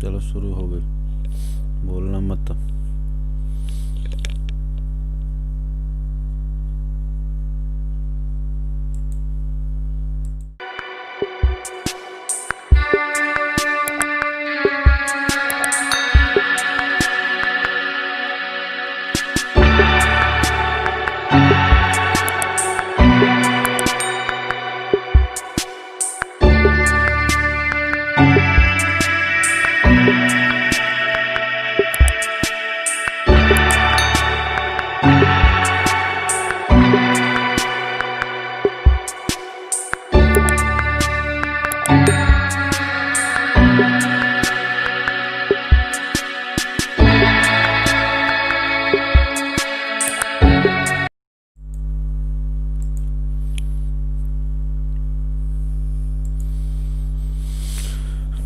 चलो शुरू हो गई। बोलना मत।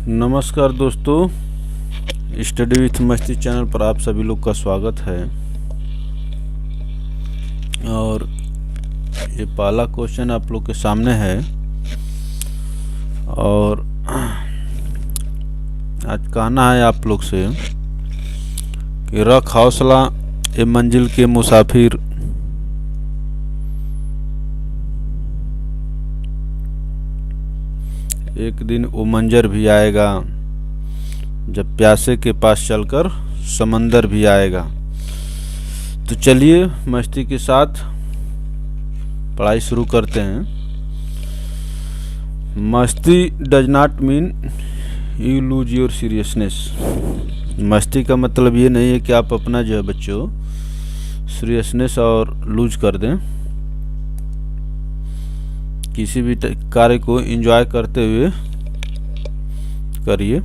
नमस्कार दोस्तों, स्टडी विथ मस्ती चैनल पर आप सभी लोग का स्वागत है। और ये पहला क्वेश्चन आप लोग के सामने है और आज कहना है आप लोग से कि रख हौसला ए मंजिल के मुसाफिर, एक दिन वो मंजर भी आएगा जब प्यासे के पास चलकर समंदर भी आएगा। तो चलिए मस्ती के साथ पढ़ाई शुरू करते हैं। मस्ती does not mean you lose your seriousness. मस्ती का मतलब ये नहीं है कि आप अपना जो है बच्चों सीरियसनेस और लूज कर दें। किसी भी कार्य को एंजॉय करते हुए करिए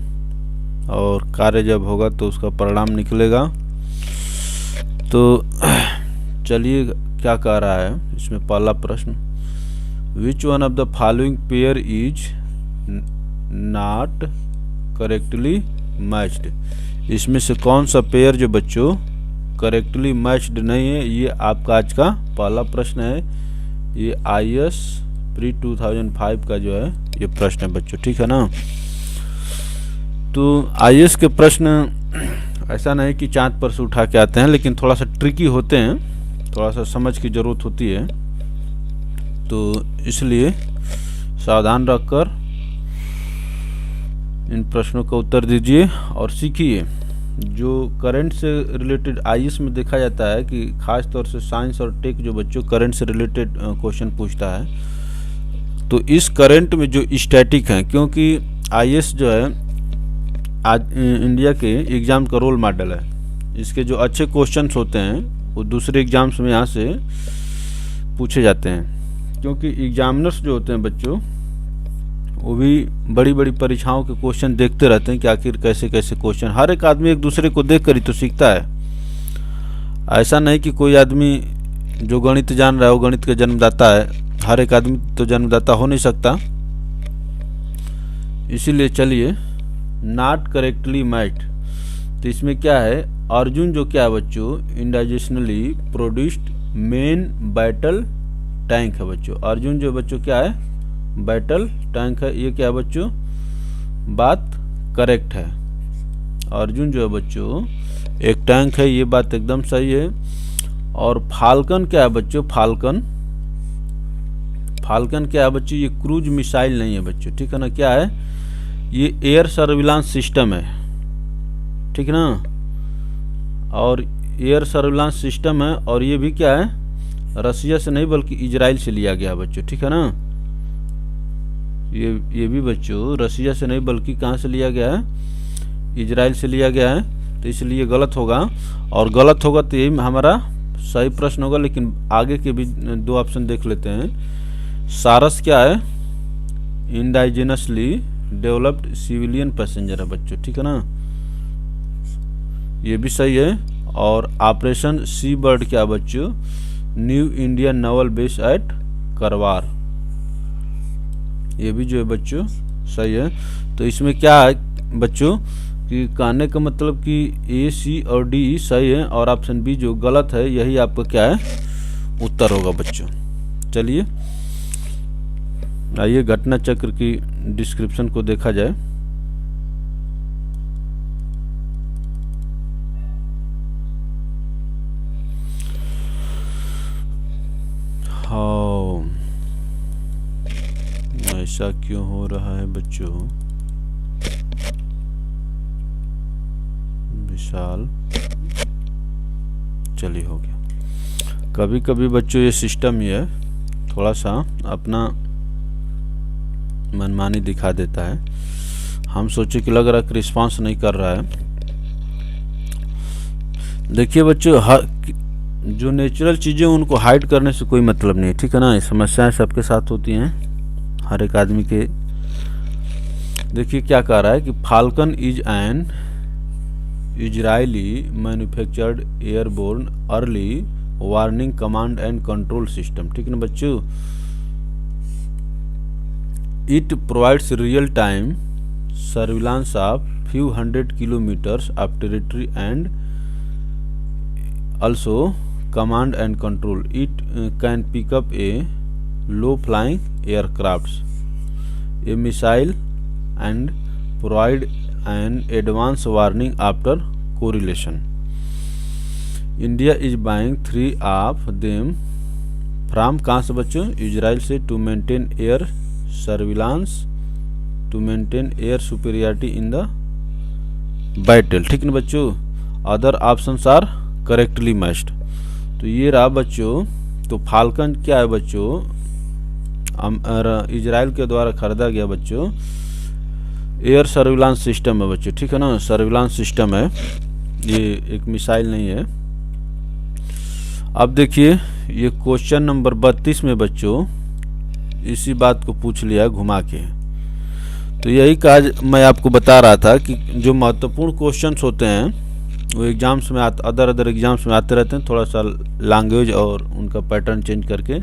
और कार्य जब होगा तो उसका परिणाम निकलेगा। तो चलिए क्या कह रहा है इसमें पहला प्रश्न, विच one of the following pair is not correctly matched. इसमें से कौन सा पेयर जो बच्चों करेक्टली मैच्ड नहीं है, ये आपका आज का पहला प्रश्न है। ये IAS प्री 2005 का जो है ये प्रश्न है बच्चों, ठीक है ना। तो IAS के प्रश्न ऐसा नहीं कि चांद पर से उठा के आते हैं, लेकिन थोड़ा सा ट्रिकी होते हैं, थोड़ा सा समझ की ज़रूरत होती है। तो इसलिए सावधान रखकर इन प्रश्नों का उत्तर दीजिए और सीखिए। जो करंट से रिलेटेड IAS में देखा जाता है कि खास तौर से साइंस और टेक जो बच्चों करंट से रिलेटेड क्वेश्चन पूछता है, तो इस करंट में जो स्टैटिक हैं, क्योंकि IAS जो है आज इंडिया के एग्ज़ाम का रोल मॉडल है। इसके जो अच्छे क्वेश्चंस होते हैं वो दूसरे एग्ज़ाम्स में यहाँ से पूछे जाते हैं, क्योंकि एग्जामिनर्स जो होते हैं बच्चों वो भी बड़ी बड़ी परीक्षाओं के क्वेश्चन देखते रहते हैं कि आखिर कैसे कैसे क्वेश्चन। हर एक आदमी एक दूसरे को देख कर ही तो सीखता है। ऐसा नहीं कि कोई आदमी जो गणित जान रहा है वो गणित का जन्मदाता है। हर एक आदमी तो जन्मदाता हो नहीं सकता। इसीलिए चलिए नॉट करेक्टली मैच्ड, तो इसमें क्या है, अर्जुन जो क्या है बच्चों इंडाइजेशनली प्रोड्यूस्ड मेन बैटल टैंक है बच्चों। अर्जुन जो बच्चों क्या है बैटल टैंक है। ये क्या है बच्चों, बात करेक्ट है। अर्जुन जो है बच्चों एक टैंक है, ये बात एकदम सही है। और फाल्कन क्या है बच्चों, फाल्कन क्या है बच्चों, ये क्रूज मिसाइल नहीं है बच्चों, ठीक है ना। क्या है, ये एयर सर्विलांस सिस्टम है, ठीक ना। और एयर सर्विलांस सिस्टम है और ये भी क्या है रसिया से नहीं बल्कि इजराइल से लिया गया बच्चों, ठीक है ना। ये भी बच्चों रसिया से नहीं बल्कि कहाँ से लिया गया है, इजराइल से लिया गया है। तो इसलिए गलत होगा, और गलत होगा तो यही हमारा सही प्रश्न होगा। लेकिन आगे के भी दो ऑप्शन देख लेते हैं। सारस क्या है, इंडाइजेनसली डेवलप्ड सिविलियन पैसेंजर है बच्चों, ठीक है ना, ये भी सही है। और ऑपरेशन सी बर्ड क्या बच्चों, new Indian naval base at Karwar, ये भी जो है बच्चों सही है। तो इसमें क्या है बच्चों कि कहने का मतलब कि A, C और D सही है और ऑप्शन बी जो गलत है यही आपका क्या है उत्तर होगा बच्चों। चलिए आइए घटना चक्र की डिस्क्रिप्शन को देखा जाए। ऐसा क्यों हो रहा है बच्चों? विशाल, चलिए हो गया। कभी कभी बच्चों ये सिस्टम ये थोड़ा सा अपना मनमानी दिखा देता है। हम सोचे कि लग रहा है कि रिस्पांस नहीं कर रहा है। देखिए बच्चों, हर जो नेचुरल चीज़ें उनको हाइड करने से कोई मतलब नहीं है, ठीक है ना। ये समस्याएं सबके साथ होती हैं, हर एक आदमी के। देखिए क्या कह रहा है कि falcon is an Israeli manufactured airborne early warning command and control system, ठीक है ना बच्चों। It provides real time surveillance of few hundred kilometers of territory and also command and control. It can pick up a low flying aircrafts, a missile and provide an advance warning after correlation. India is buying 3 of them from कहाँ से बच्चों? Israel से, to maintain air surveillance, to maintain air superiority in the battle, ठीक है बच्चों। Other options are correctly matched. तो ये रहा बच्चों। तो फाल्कन क्या है बच्चों? इजराइल के द्वारा खरीदा गया बच्चों एयर सर्विलांस सिस्टम है बच्चों, ठीक है ना। सर्विलांस सिस्टम है, ये एक मिसाइल नहीं है। अब देखिए ये क्वेश्चन नंबर 32 में बच्चों इसी बात को पूछ लिया घुमा के। तो यही काज मैं आपको बता रहा था कि जो महत्वपूर्ण क्वेश्चंस होते हैं वो एग्जाम्स में अदर एग्जाम्स में आते रहते हैं, थोड़ा सा लैंग्वेज और उनका पैटर्न चेंज करके।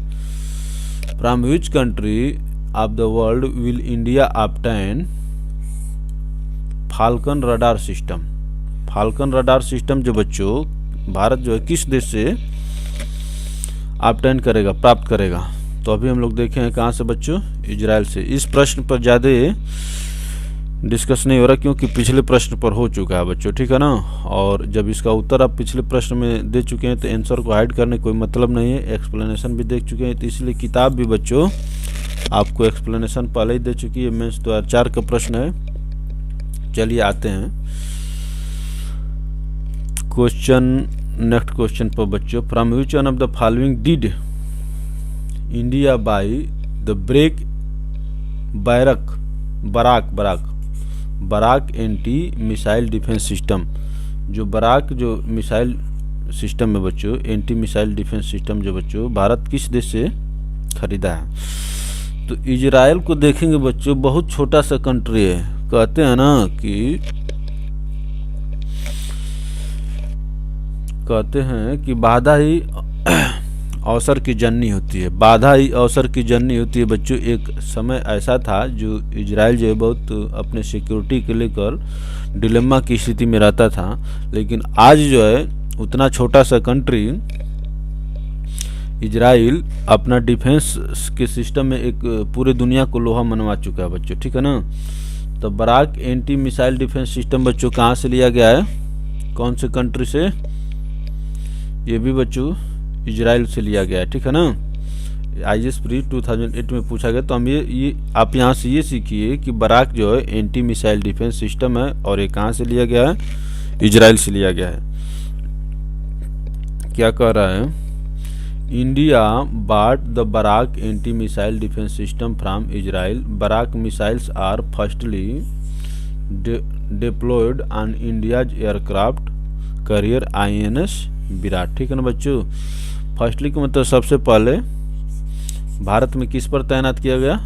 From which country of the world will India obtain falcon radar system? Falcon radar system जो बच्चों भारत जो है किस देश से ऑब्टेन करेगा, प्राप्त करेगा? तो अभी हम लोग देखे हैं कहाँ से बच्चों? इजराइल से। इस प्रश्न पर ज़्यादा डिस्कस नहीं हो रहा क्योंकि पिछले प्रश्न पर हो चुका है बच्चों, ठीक है ना। और जब इसका उत्तर आप पिछले प्रश्न में दे चुके हैं तो आंसर को हाइड करने कोई मतलब नहीं है। एक्सप्लेनेशन भी देख चुके हैं, तो इसलिए किताब भी बच्चों आपको एक्सप्लेनेशन पहले ही दे चुकी है। मेंस 2004 का प्रश्न है। चलिए आते हैं नेक्स्ट क्वेश्चन पर बच्चों। From which one of the following did India buy the Barak anti missile defence system? जो बराक जो मिसाइल सिस्टम है बच्चों, एंटी मिसाइल डिफेंस सिस्टम जो बच्चों भारत किस देश से खरीदा है? तो इजराइल को देखेंगे बच्चों, बहुत छोटा सा कंट्री है। कहते हैं ना कि बाधा ही अवसर की जननी होती है। बाधा ही अवसर की जननी होती है बच्चों। एक समय ऐसा था जो इजराइल जो है बहुत अपने सिक्योरिटी के लेकर डिलेमा की स्थिति में रहता था, लेकिन आज जो है उतना छोटा सा कंट्री इजराइल अपना डिफेंस के सिस्टम में एक पूरे दुनिया को लोहा मनवा चुका है बच्चों, ठीक है ना। तो Barak anti missile defence system बच्चों कहाँ से लिया गया है, कौन से कंट्री से? ये भी बच्चों इजराइल से लिया गया है, ठीक है ना। IAS प्री 2008 में पूछा गया। तो हम ये आप यहाँ से ये सीखिए कि बराक जो है एंटी मिसाइल डिफेंस सिस्टम है और ये कहाँ से लिया गया है? इजराइल से लिया गया है। क्या कह रहा है? India bought the Barak anti-missile defense system from Israel. Barak missiles are firstly deployed on India's aircraft carrier INS Virat, ठीक है ना बच्चों। फर्स्टली का मतलब सबसे पहले भारत में किस पर तैनात किया गया?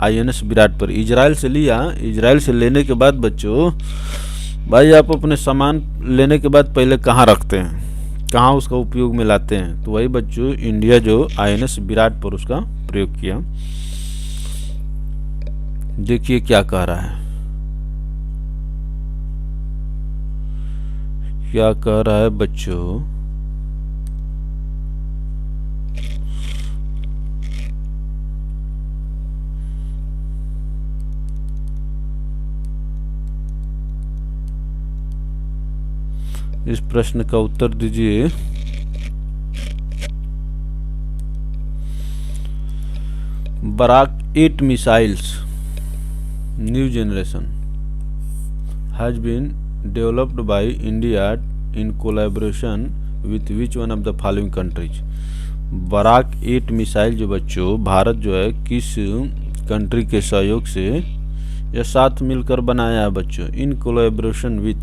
INS विराट पर। इजराइल से लिया। इजराइल से लेने के बाद बच्चों भाई आप अपने सामान लेने के बाद पहले कहाँ रखते हैं, कहाँ उसका उपयोग में लाते हैं? तो वही बच्चों इंडिया जो INS विराट पर उसका प्रयोग किया। देखिए क्या कह रहा है, क्या कह रहा है बच्चों? इस प्रश्न का उत्तर दीजिए। Barak 8 missiles new generation has been developed by India in collaboration with which one of the following countries? Barak 8 missile जो बच्चों भारत जो है किस कंट्री के सहयोग से या साथ मिलकर बनाया है बच्चों? इन कोलैबोरेशन विथ,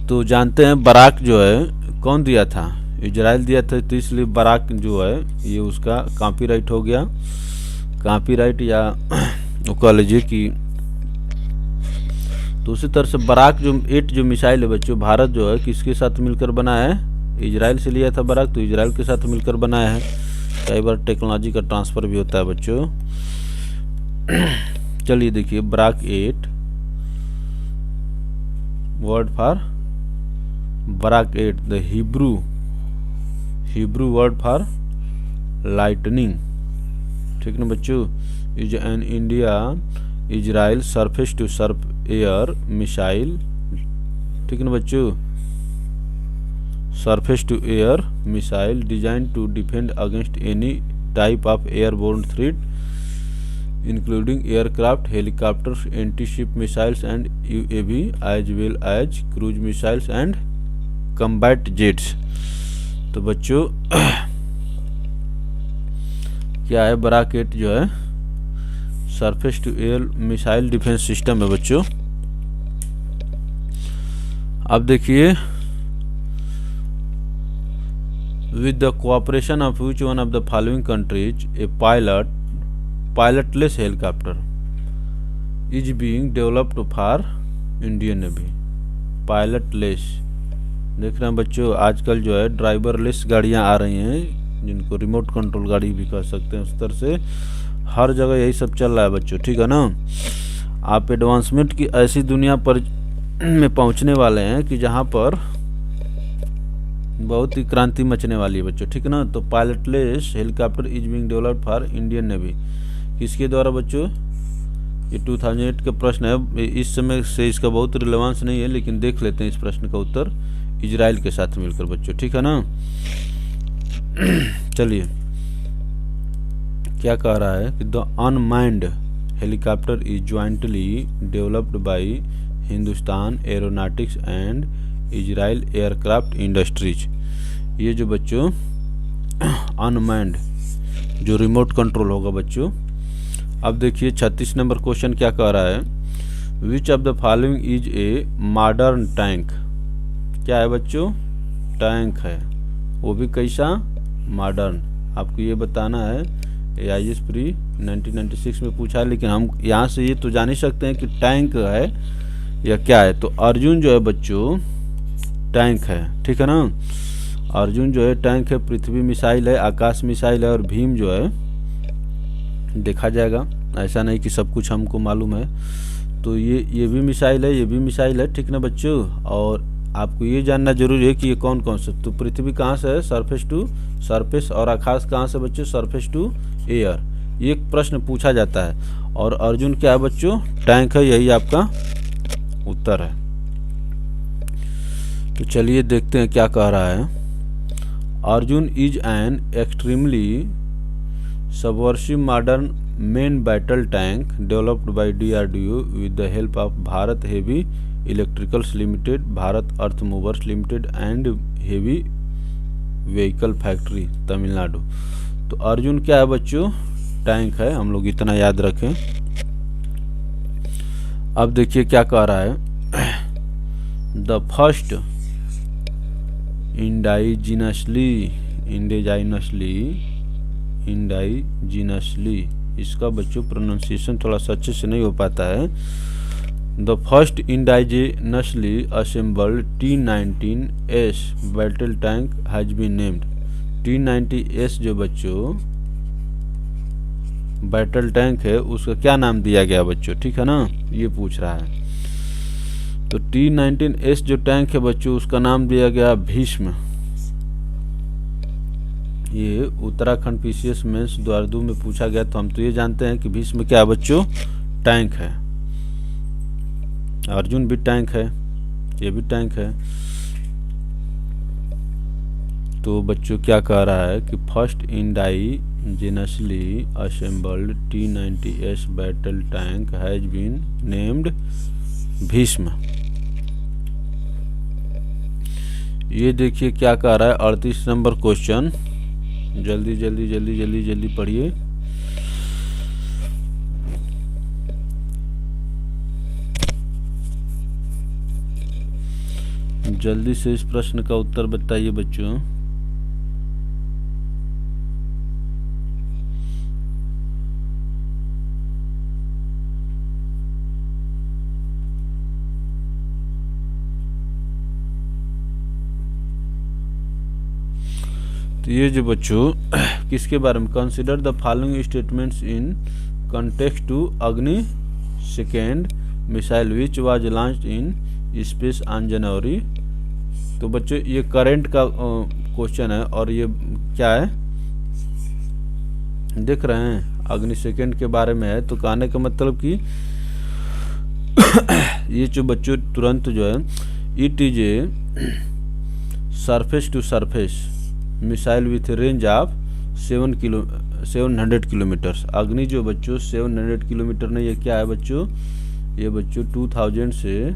तो जानते हैं बराक जो है कौन दिया था? इजराइल दिया था, तो इसलिए बराक जो है ये उसका कॉपीराइट हो गया। कॉपीराइट या वो कह लीजिए कि, तो उसी तरह से बराक जो 8 जो मिसाइल है बच्चों भारत जो है किसके साथ मिलकर बनाया है? इजराइल से लिया था बराक, तो इजराइल के साथ मिलकर बनाया है। कई बार टेक्नोलॉजी का ट्रांसफ़र भी होता है बच्चों। चलिए देखिए, Barak 8 word for Barak 8, the Hebrew word for lightning, ठीक ना बच्चों, is an India Israel surface to surf air missile, ठीक ना बच्चों, surface to air missile design to defend against any type of airborne threat including aircraft, helicopters, anti ship missiles and UAV as well as cruise missiles and combat jets. तो बच्चों क्या है? Barak 8 जो है surface to air missile defence system है बच्चों। अब देखिए, with the cooperation of which one of the following countries a pilotless helicopter is being developed for Indian Navy? पायलटलेस, देख रहे हैं बच्चों, आजकल जो है ड्राइवरलेस गाड़ियां आ रही हैं जिनको रिमोट कंट्रोल गाड़ी भी कह सकते हैं। उस तरह से हर जगह यही सब चल रहा है बच्चों, ठीक है ना। आप एडवांसमेंट की ऐसी दुनिया पर में पहुंचने वाले हैं कि जहां पर बहुत ही क्रांति मचने वाली है बच्चों, ठीक है ना। तो पायलटलेस helicopter is being developed for Indian navy, किसके द्वारा बच्चों? ये 2008 का प्रश्न है, इस समय से इसका बहुत रिलेवेंस नहीं है, लेकिन देख लेते हैं इस प्रश्न का उत्तर। इजराइल के साथ मिलकर बच्चों, ठीक है ना। चलिए, क्या कह रहा है कि the unmanned helicopter is jointly developed by Hindustan aeronautics and Israel aircraft industries. ये जो बच्चों अनमैन्ड जो रिमोट कंट्रोल होगा बच्चों। अब देखिए 36 नंबर क्वेश्चन क्या कह रहा है? विच of the following is a modern tank? क्या है बच्चों? टैंक है, वो भी कैसा? मॉडर्न। आपको ये बताना है, AIS प्री 1996 में पूछा है, लेकिन हम यहाँ से ये तो जान ही सकते हैं कि टैंक है या क्या है। तो अर्जुन जो है बच्चों टैंक है, ठीक है ना। अर्जुन जो है टैंक है, पृथ्वी मिसाइल है, आकाश मिसाइल है, और भीम जो है देखा जाएगा, ऐसा नहीं कि सब कुछ हमको मालूम है। तो ये भी मिसाइल है, ये भी मिसाइल है, ठीक ना बच्चों। और आपको ये जानना जरूरी है कि ये कौन कौन से, तो पृथ्वी कहाँ से है? Surface to surface. और आकाश कहाँ से बच्चों? Surface to air. ये प्रश्न पूछा जाता है। और अर्जुन क्या है बच्चों? टैंक है, यही आपका उत्तर है। तो चलिए देखते हैं क्या कह रहा है। Arjun is an extremely subversive modern main battle tank developed by DRDO with the help of Bharat heavy electricals limited, Bharat earth movers limited and heavy vehicle factory Tamil Nadu. तो अर्जुन क्या है बच्चों? टैंक है, हम लोग इतना याद रखें। अब देखिए क्या कह रहा है। द फर्स्ट इंडाइजिनसली, इसका बच्चों प्रोनाउंसिएशन थोड़ा सा अच्छे से नहीं हो पाता है। The first indigenously assembled T-19S battle tank has been named. T-90S जो बच्चों बैटल टैंक है, उसका क्या नाम दिया गया बच्चों, ठीक है ना, ये पूछ रहा है। तो T-19S जो टैंक है बच्चों, उसका नाम दिया गया भीष्म। ये उत्तराखंड PCS मेंस द्वारदू में पूछा गया। तो हम तो ये जानते हैं कि भीष्म क्या है बच्चों? टैंक है। अर्जुन भी टैंक है, ये भी टैंक है। तो बच्चों क्या कह रहा है कि first ingeniously assembled T-90S battle tank has been named Bhishma. ये देखिए क्या कह रहा है 38 नंबर क्वेश्चन, जल्दी जल्दी जल्दी जल्दी जल्दी पढ़िए। जल्दी से इस प्रश्न का उत्तर बताइए बच्चों। तो ये जो बच्चों किसके बारे में, consider the following statements in context to Agni second missile which was launched in space on January. तो बच्चों ये करंट का क्वेश्चन है और ये क्या है देख रहे हैं, अग्नि सेकेंड के बारे में है। तो कहने का मतलब कि ये जो बच्चों तुरंत जो है it is a surface to surface missile with range of 700 kilometres. Agni जो बच्चों 700 किलोमीटर नहीं, ये क्या है बच्चों, ये बच्चों 2000 से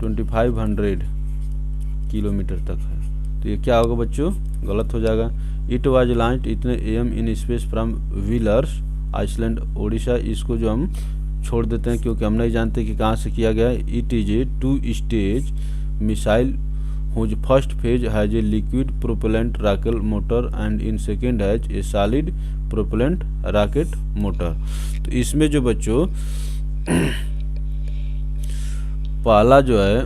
2500 किलोमीटर तक है। तो ये क्या होगा बच्चों, गलत हो जाएगा। इट वाज लॉन्च्ड इतने am in space from Wheelers island Odisha. इसको जो हम छोड़ देते हैं क्योंकि हम नहीं जानते कि कहाँ से किया गया है। It is A 2 stage missile whose first phase has a liquid propellant rocket motor and in second has a solid propellant rocket motor। तो इसमें जो बच्चों पहला जो है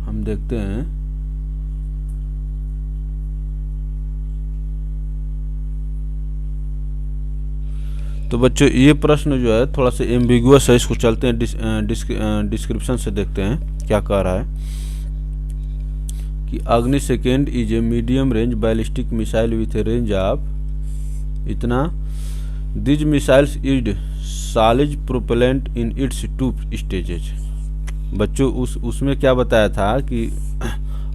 हम देखते हैं, तो बच्चों ये प्रश्न जो है थोड़ा सा एम्बिगुअस है, इसको चलते हैं डिस्क्रिप्शन से देखते हैं क्या कह रहा है कि Agni second is a medium range ballistic missile with a range of इतना। These missiles is solid propellant in its 2 stages. बच्चों उसमें क्या बताया था कि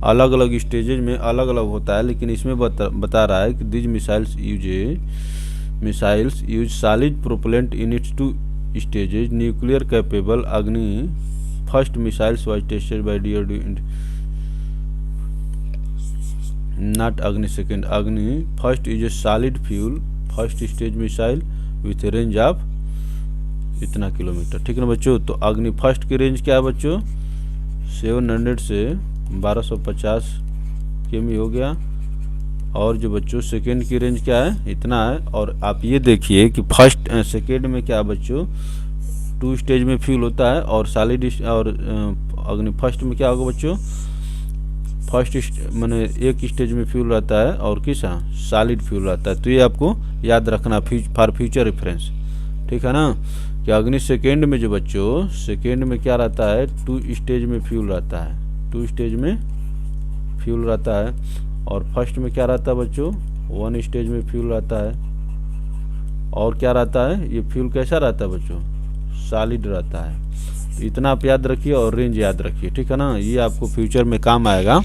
अलग अलग स्टेजेज में अलग अलग होता है, लेकिन इसमें बता रहा है कि these missiles use solid propellant in its 2 stages nuclear capable. Agni first missiles was tested by DRDO not Agni second. Agni first is a solid fuel first stage missile with range of इतना किलोमीटर, ठीक है ना बच्चों। तो अग्नि फर्स्ट की range क्या है बच्चों, 700 से 1250 किमी हो गया, और जो बच्चों सेकेंड की रेंज क्या है, इतना है। और आप ये देखिए कि फर्स्ट सेकेंड में क्या है बच्चों, 2 स्टेज में फ्यूल होता है, और सॉलिड और अग्नि फर्स्ट में क्या होगा बच्चों, फर्स्ट मैंने एक स्टेज में फ्यूल रहता है और किस सॉलिड फ्यूल रहता है। तो ये आपको याद रखना फॉर फ्यूचर रेफरेंस, ठीक है ना। कि अग्नि सेकेंड में जो बच्चों सेकेंड में क्या रहता है, 2 स्टेज में फ्यूल रहता है, 2 स्टेज में फ्यूल रहता है। और फर्स्ट में क्या रहता है बच्चों, 1 स्टेज में फ्यूल रहता है। और क्या रहता है, ये फ्यूल कैसा रहता है बच्चों, सॉलिड रहता है। तो इतना आप याद रखिए और रेंज याद रखिए, ठीक है ना, ये आपको फ्यूचर में काम आएगा।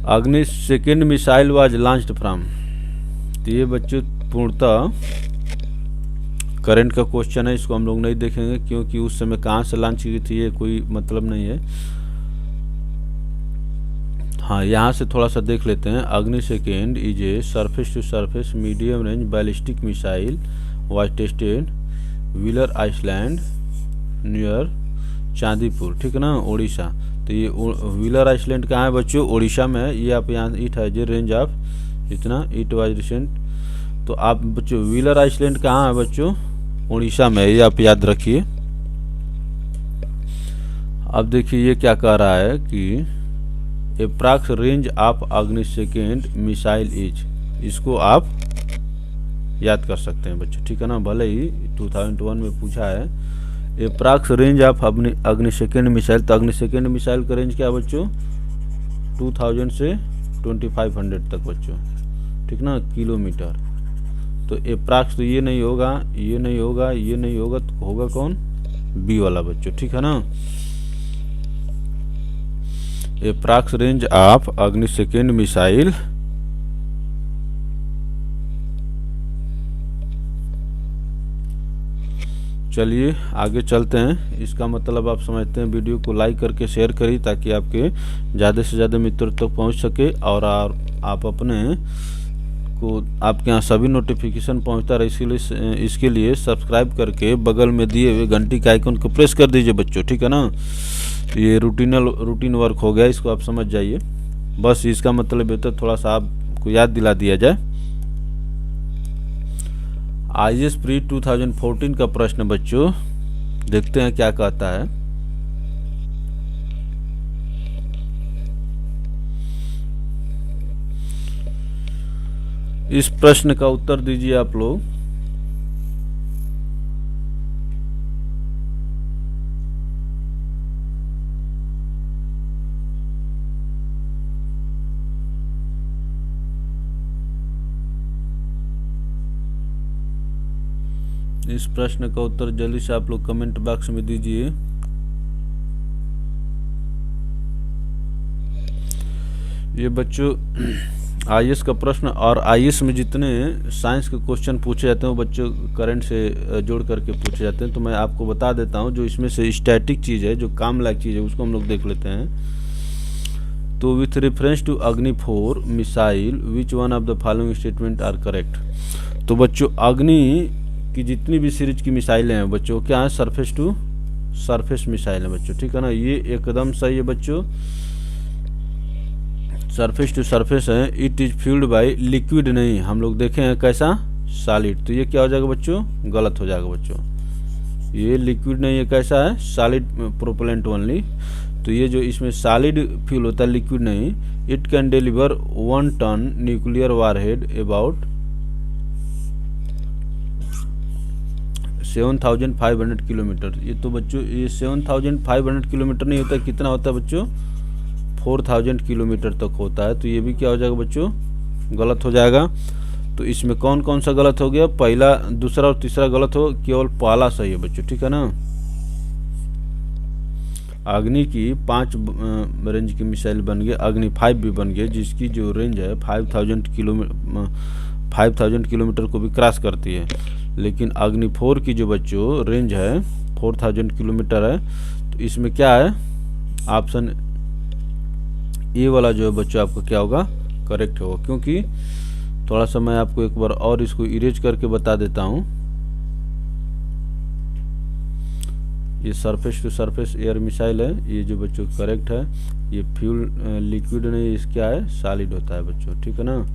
अग्नि second missile was launched from. तो ये बच्चों पूर्णतः करंट का क्वेश्चन है, इसको हम लोग नहीं देखेंगे क्योंकि उस समय कहाँ से लॉन्च की थी ये कोई मतलब नहीं है। हाँ, यहाँ से थोड़ा सा देख लेते हैं। Agni second is a surface to surface medium range ballistic missile was tested Wheeler island near Chandipur, ठीक है ना, उड़ीसा। तो ये व्हीलर आइसलैंड कहाँ है बच्चों, उड़ीसा में है। ये आप यहाँ इट है जो रेंज ऑफ इतना, इट वाज रिसेंट। तो आप बच्चों व्हीलर आइसलैंड कहाँ है बच्चों, उड़ीसा में, ये आप याद रखिए। अब देखिए ये क्या कह रहा है कि एप्रॉक्स रेंज ऑफ अग्नि सेकेंड मिसाइल इज, इसको आप याद कर सकते हैं बच्चों, ठीक है ना। भले ही 2001 में पूछा है एप्रॉक्स रेंज ऑफ अग्नि सेकेंड मिसाइल। तो अग्नि सेकेंड मिसाइल का रेंज क्या है बच्चों, 2000 से 2500 तक बच्चों, ठीक ना, किलोमीटर। तो एप्रॉक्स तो ये नहीं होगा, ये नहीं होगा, ये नहीं होगा, तो होगा कौन, बी वाला बच्चों, ठीक है ना। एप्रॉक्स रेंज ऑफ अग्नि सेकेंड मिसाइल चलिए आगे चलते हैं। इसका मतलब आप समझते हैं, वीडियो को लाइक करके शेयर करिए ताकि आपके ज़्यादा से ज़्यादा मित्रों तक पहुंच सके और आप अपने को आपके यहाँ सभी नोटिफिकेशन पहुंचता रहे। इसीलिए इसके लिए सब्सक्राइब करके बगल में दिए हुए घंटी के आइकन को प्रेस कर दीजिए बच्चों, ठीक है ना। ये रूटीन वर्क हो गया, इसको आप समझ जाइए। बस इसका मतलब ये तो थोड़ा सा आपको याद दिला दिया जाए। IAS प्री 2014 का प्रश्न बच्चों, देखते हैं क्या कहता है। इस प्रश्न का उत्तर दीजिए आप लोग। इस प्रश्न का उत्तर जल्दी से आप लोग कमेंट बॉक्स में दीजिए। ये बच्चों IAS का प्रश्न, और IAS में जितने साइंस के क्वेश्चन पूछे जाते हैं वो बच्चों करंट से जोड़ करके पूछे जाते हैं। तो मैं आपको बता देता हूँ, जो इसमें से स्टैटिक चीज़ है, जो काम लायक चीज़ है, उसको हम लोग देख लेते हैं। तो with reference to Agni 4 missile which one of the following statement are correct. तो बच्चों अग्नि की जितनी भी सीरीज की मिसाइलें हैं बच्चों, क्या है, सरफेस टू सरफेस मिसाइल है बच्चों, ठीक है ना। ये एकदम सही है बच्चों, सरफेस टू सरफेस है। It is fuelled by liquid, नहीं हम लोग देखे हैं कैसा, सॉलिड। तो ये क्या हो जाएगा बच्चों, गलत हो जाएगा बच्चों। ये लिक्विड नहीं है, कैसा है, सॉलिड प्रोपेलेंट ओनली। तो ये जो इसमें सॉलिड फ्यूल होता है, लिक्विड नहीं। It can deliver 1 ton nuclear warhead about 7500 kilometre. ये तो बच्चों ये 7500 किलोमीटर नहीं होता, कितना होता है बच्चों, 4000 किलोमीटर तक होता है। तो ये भी क्या हो जाएगा बच्चों, गलत हो जाएगा। तो इसमें कौन कौन सा गलत हो गया, पहला, दूसरा और तीसरा गलत हो, केवल पहला सही है बच्चों, ठीक है ना। अग्नि की 5 रेंज की मिसाइल बन गई, अग्नि 5 भी बन गई, जिसकी जो रेंज है 5000 किलोमीटर को भी क्रॉस करती है। लेकिन अग्नि 4 की जो बच्चों रेंज है 4000 किलोमीटर है। तो इसमें क्या है, ऑप्शन ए वाला जो है बच्चों आपका क्या होगा, करेक्ट होगा। क्योंकि थोड़ा सा मैं आपको एक बार और इसको इरेज करके बता देता हूँ। ये surface to surface air missile है, ये जो बच्चों करेक्ट है। ये फ्यूल लिक्विड नहीं, इस क्या है, सॉलिड होता है बच्चों, ठीक है ना,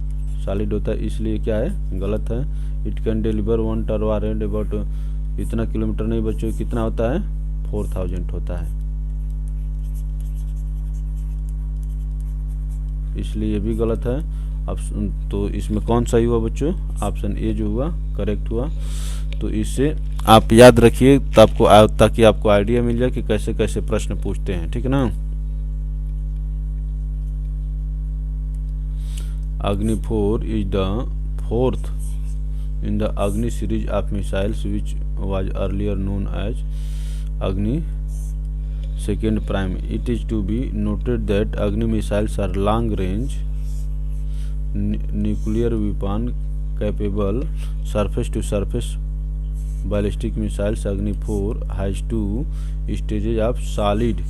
सॉलिड होता है, इसलिए क्या है, गलत है। It can deliver 1 ton warhead about, इतना किलोमीटर नहीं बच्चों, कितना होता है, 4000 होता है, इसलिए ये भी गलत है। अब तो इसमें कौन सही हुआ बच्चों, ऑप्शन ए जो हुआ करेक्ट हुआ। तो इससे आप याद रखिए ताकि आपको आइडिया मिल जाए कि कैसे कैसे प्रश्न पूछते हैं, ठीक है ना। अग्नि 4 is the 4th in the Agni series of missiles which was earlier known as Agni second prime. It is to be noted that Agni missiles are long range nuclear weapon capable surface to surface ballistic missiles. Agni 4 has 2 stages of solid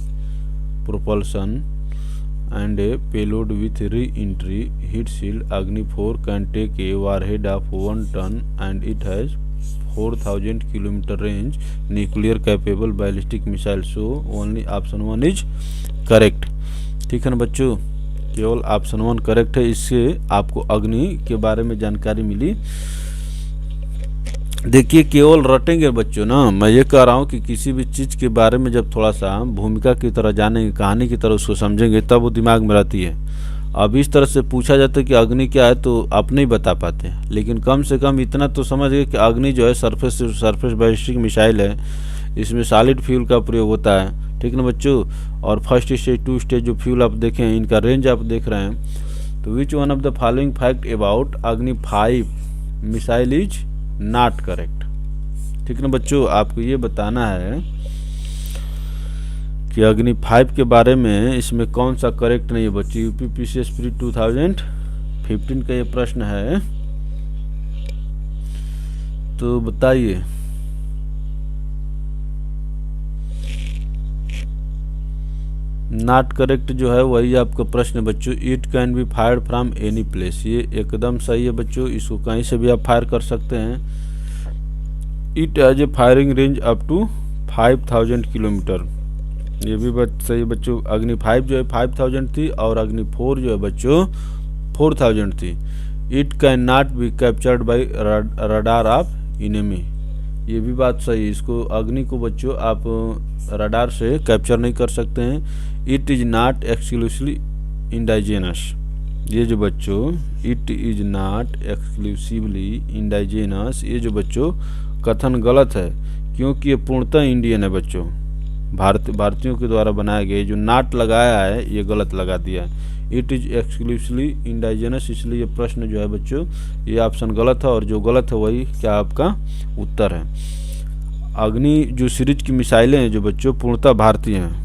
propulsion and a payload with re-entry heat shield. Agni 4 can take a warhead of 1 ton and it has 4000 km range nuclear capable ballistic missile. So only option 1 is correct, ठीक है ना बच्चों, केवल option 1 correct है। इससे आपको अग्नि के बारे में जानकारी मिली। देखिए केवल रटेंगे बच्चों ना, मैं ये कह रहा हूँ कि किसी भी चीज़ के बारे में जब थोड़ा सा भूमिका की तरह जानेंगे, कहानी की तरह उसको समझेंगे, तब वो दिमाग में रहती है। अब इस तरह से पूछा जाता है कि अग्नि क्या है, तो आप नहीं बता पाते, लेकिन कम से कम इतना तो समझ गए कि अग्नि जो है सरफेस से सरफेस बैलिस्टिक मिसाइल है, इसमें सॉलिड फ्यूल का प्रयोग होता है, ठीक ना बच्चों। और फर्स्ट स्टेज 2 स्टेज जो फ्यूल आप देखें, इनका रेंज आप देख रहे हैं। तो विच one of the following fact about अग्नि 5 मिसाइल इज नॉट करेक्ट, ठीक ना बच्चों। आपको ये बताना है कि अग्नि 5 के बारे में इसमें कौन सा करेक्ट नहीं है बच्चे। यूपीपीसीएस प्री 2015 का ये प्रश्न है, तो बताइए। नॉट करेक्ट जो है वही आपका प्रश्न है बच्चों। It can be fired from any place, ये एकदम सही है बच्चों, इसको कहीं से भी आप फायर कर सकते हैं। It has a firing range up to 5000 kilometre, ये भी बात सही है बच्चों। अग्नि 5 जो है 5000 थी और अग्नि 4 जो है बच्चों 4000 थी। It can not be captured by radar of enemy, ये भी बात सही है। इसको अग्नि को बच्चों आप रडार से कैप्चर नहीं कर सकते हैं। इट इज़ नॉट एक्सक्लूसिवली इंडाइजेनस, ये जो बच्चों इट इज़ नॉट एक्सक्लूसिवली इंडाइजेनस, ये जो बच्चों कथन गलत है, क्योंकि ये पूर्णतः इंडियन है बच्चों। भारतीयों के द्वारा बनाया गया, जो नाट लगाया है ये गलत लगा दिया है। इट इज़ एक्सक्लूसिवली इंडाइजेनस, इसलिए ये प्रश्न जो है बच्चों ये ऑप्शन गलत है, और जो गलत है वही क्या आपका उत्तर है। अग्नि जो सीरीज की मिसाइलें हैं जो बच्चों पूर्णतः भारतीय हैं,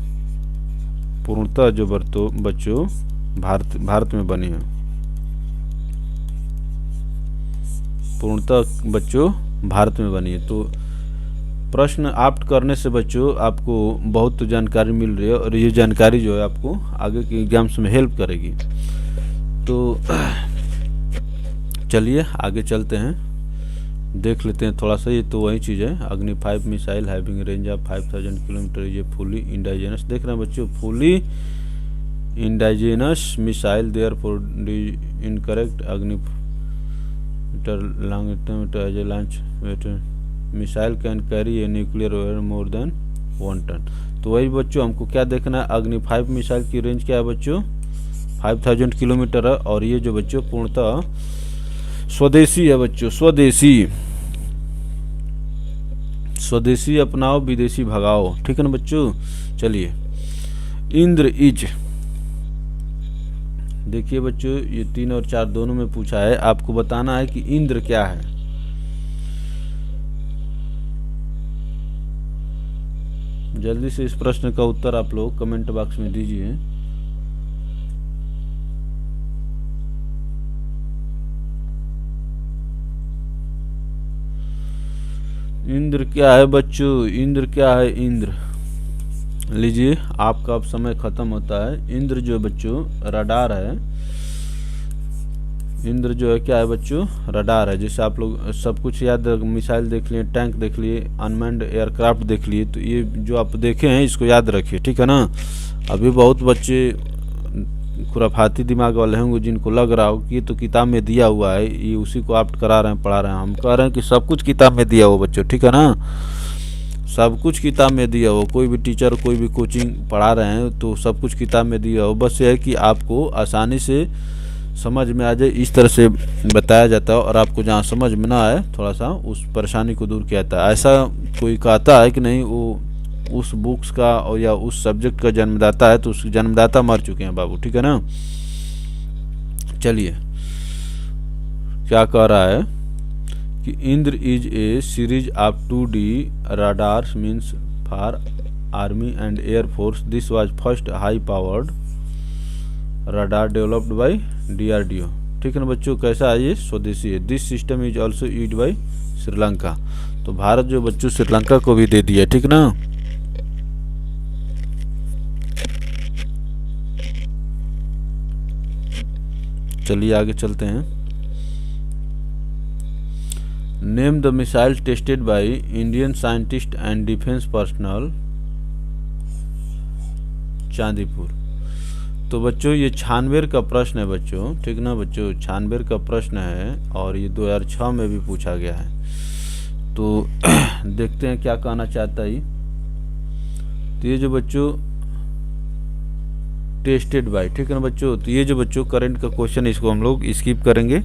पूर्णतः जो बच्चों भारत में बनी है, पूर्णतः बच्चों भारत में बनी है। तो प्रश्न ऑप्ट करने से बच्चों आपको बहुत जानकारी मिल रही है, और ये जानकारी जो है आपको आगे के एग्जाम्स में हेल्प करेगी। तो चलिए आगे चलते हैं, देख लेते हैं थोड़ा सा। ये तो वही चीज़ है, Agni 5 missile having range of 5000 kilometre, ये फुली इंडाइजेनस। देख रहे हैं बच्चों, fully indigenous missile there for incorrect. Agni launch missile can carry a nuclear weapon more than 1 ton. तो वही बच्चों हमको क्या देखना है, अग्नि 5 मिसाइल की रेंज क्या है बच्चों 5000 किलोमीटर है, और ये जो बच्चों पूर्णतः स्वदेशी है बच्चों, स्वदेशी अपनाओ विदेशी भगाओ, ठीक है ना बच्चों। चलिए, इंद्र इज, देखिए बच्चों ये 3 और 4 दोनों में पूछा है, आपको बताना है कि इंद्र क्या है। जल्दी से इस प्रश्न का उत्तर आप लोग कमेंट बॉक्स में दीजिए। इंद्र क्या है बच्चों, इंद्र क्या है, इंद्र लीजिए आपका अब समय खत्म होता है। इंद्र जो बच्चों रडार है, इंद्र जो है क्या है बच्चों रडार है। जैसे आप लोग सब कुछ याद, मिसाइल देख लिए, टैंक देख लिए, अनमैन्ड एयरक्राफ्ट देख लिए, तो ये जो आप देखे हैं इसको याद रखिए, ठीक है ना। अभी बहुत बच्चे खुराफाती दिमाग वाले होंगे जिनको लग रहा हो कि ये तो किताब में दिया हुआ है, ये उसी को ऑप्ट करा रहे हैं, पढ़ा रहे हैं। हम कह रहे हैं कि सब कुछ किताब में दिया हो बच्चों, ठीक है ना, सब कुछ किताब में दिया हो। कोई भी टीचर कोई भी कोचिंग पढ़ा रहे हैं तो सब कुछ किताब में दिया हो, बस ये है कि आपको आसानी से समझ में आ जाए, इस तरह से बताया जाता है। और आपको जहाँ समझ में ना आए थोड़ा सा उस परेशानी को दूर किया जाता है। ऐसा कोई कहता है कि नहीं वो उस बुक्स का और या उस सब्जेक्ट का जन्मदाता है, तो उस जन्मदाता मर चुके हैं बाबू, ठीक है ना। चलिए क्या कह रहा है कि Indra is a series of 2D radars means for army and air force. This was first high powered radar developed by DRDO, ठीक है ना बच्चों। कैसा है ये स्वदेशी है। This system is also used by Sri Lanka, तो भारत जो बच्चों श्रीलंका को भी दे दिया, ठीक ना। चलिए आगे चलते हैं। Name the missile tested by Indian scientist and defence personnel Chandipur. तो बच्चों ये छानबेर का प्रश्न है बच्चों, ठीक ना बच्चों, छानबेर का प्रश्न है और ये 2006 में भी पूछा गया है। तो देखते हैं क्या कहना चाहता है। तो ये जो बच्चों टेस्टेड बाय, ठीक है ना बच्चों, तो ये जो बच्चों करंट का क्वेश्चन है इसको हम लोग स्किप करेंगे।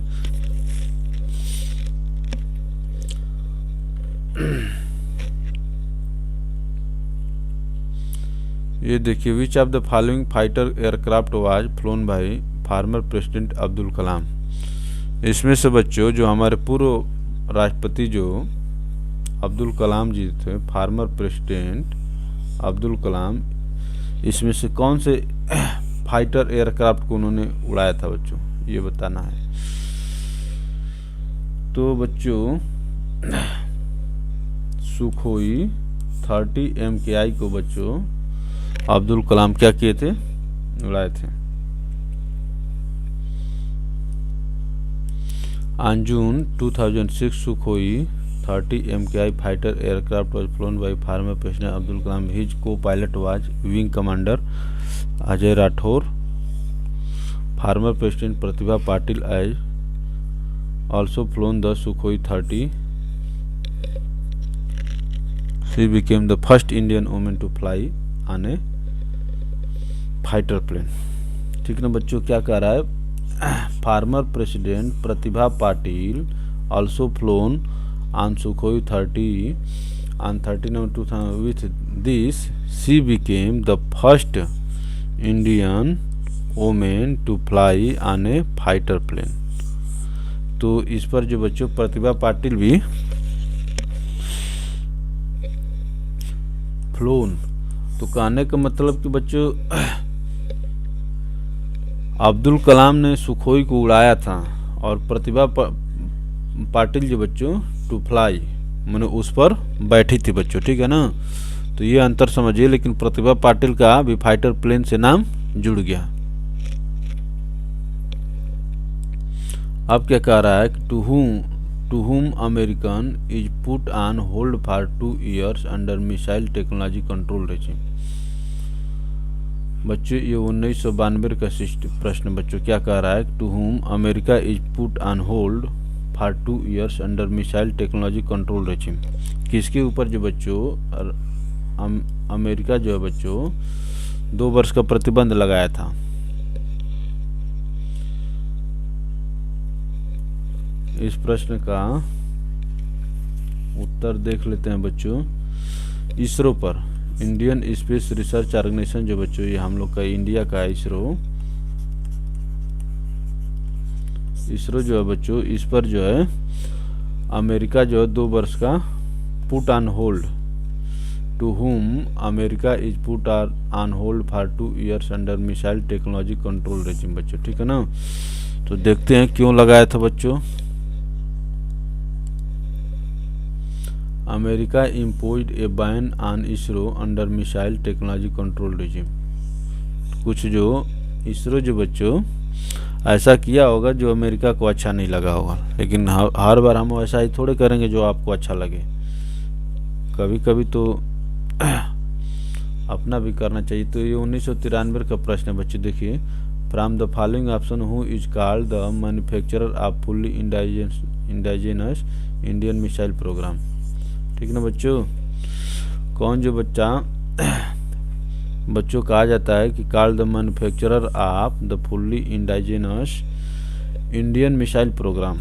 ये देखिए, which of the following fighter aircraft was flown by former president Abdul Kalam. इसमें से बच्चों जो हमारे पूर्व राष्ट्रपति जो अब्दुल कलाम जी थे, फार्मर प्रेसिडेंट अब्दुल कलाम, इसमें से कौन से फाइटर एयरक्राफ्ट को उन्होंने उड़ाया था बच्चों, ये बताना है। तो बच्चों सुखोई 30 MKI को बच्चों अब्दुल कलाम क्या किए थे, उड़ाए थे। On June 2006, Sukhoi 30 MKI fighter aircraft was flown by former President Abdul Kalam. His co-pilot was Wing Commander Ajay Rathore. Former President Pratibha Patil has also flown the Sukhoi 30. She became the first Indian woman to fly on a fighter plane. ठीक ना बच्चों, क्या कह रहा है, farmer president Pratibha Patil also flown on Sukhoi 30 on 13 2000. With this, she became the first Indian woman to fly on a fighter plane. तो इस पर जो बच्चों प्रतिभा पाटिल भी फ्लोन, तो कहने का मतलब कि बच्चों अब्दुल कलाम ने सुखोई को उड़ाया था और प्रतिभा पाटिल जो बच्चों टू फ्लाई मैंने उस पर बैठी थी बच्चों, ठीक है ना। तो ये अंतर समझिए, लेकिन प्रतिभा पाटिल का भी फाइटर प्लेन से नाम जुड़ गया। अब क्या कह रहा है कि to whom American is put on hold for 2 years under missile technology control regime. बच्चों ये 1992 का प्रश्न बच्चों क्या कह रहा है, to whom America is put on hold for 2 years under missile technology control regime. किसके ऊपर जो बच्चों अमेरिका जो है बच्चों 2 वर्ष का प्रतिबंध लगाया था। इस प्रश्न का उत्तर देख लेते हैं बच्चों। इसरो पर, इंडियन स्पेस रिसर्च ऑर्गेनाइजेशन जो बच्चों ये हम लोग का इंडिया का इसरो जो है बच्चों, इस पर जो है अमेरिका जो है 2 वर्ष का put on hold, to whom America is put on hold for 2 years under missile technology control regime बच्चों, ठीक है ना। तो देखते हैं क्यों लगाया था बच्चों। America imposed A ban on ISRO under missile technology control regime. कुछ जो इसरो जो बच्चों ऐसा किया होगा जो अमेरिका को अच्छा नहीं लगा होगा, लेकिन हर बार हम ऐसा ही थोड़े करेंगे जो आपको अच्छा लगे, कभी कभी तो अपना भी करना चाहिए। तो ये 1993 का प्रश्न है बच्चों। देखिए, from the following option who is called the manufacturer of fully indigenous Indian missile programme, ठीक ना बच्चों। कौन जो बच्चों कहा जाता है कि called the manufacturer of the fully indigenous Indian missile programme,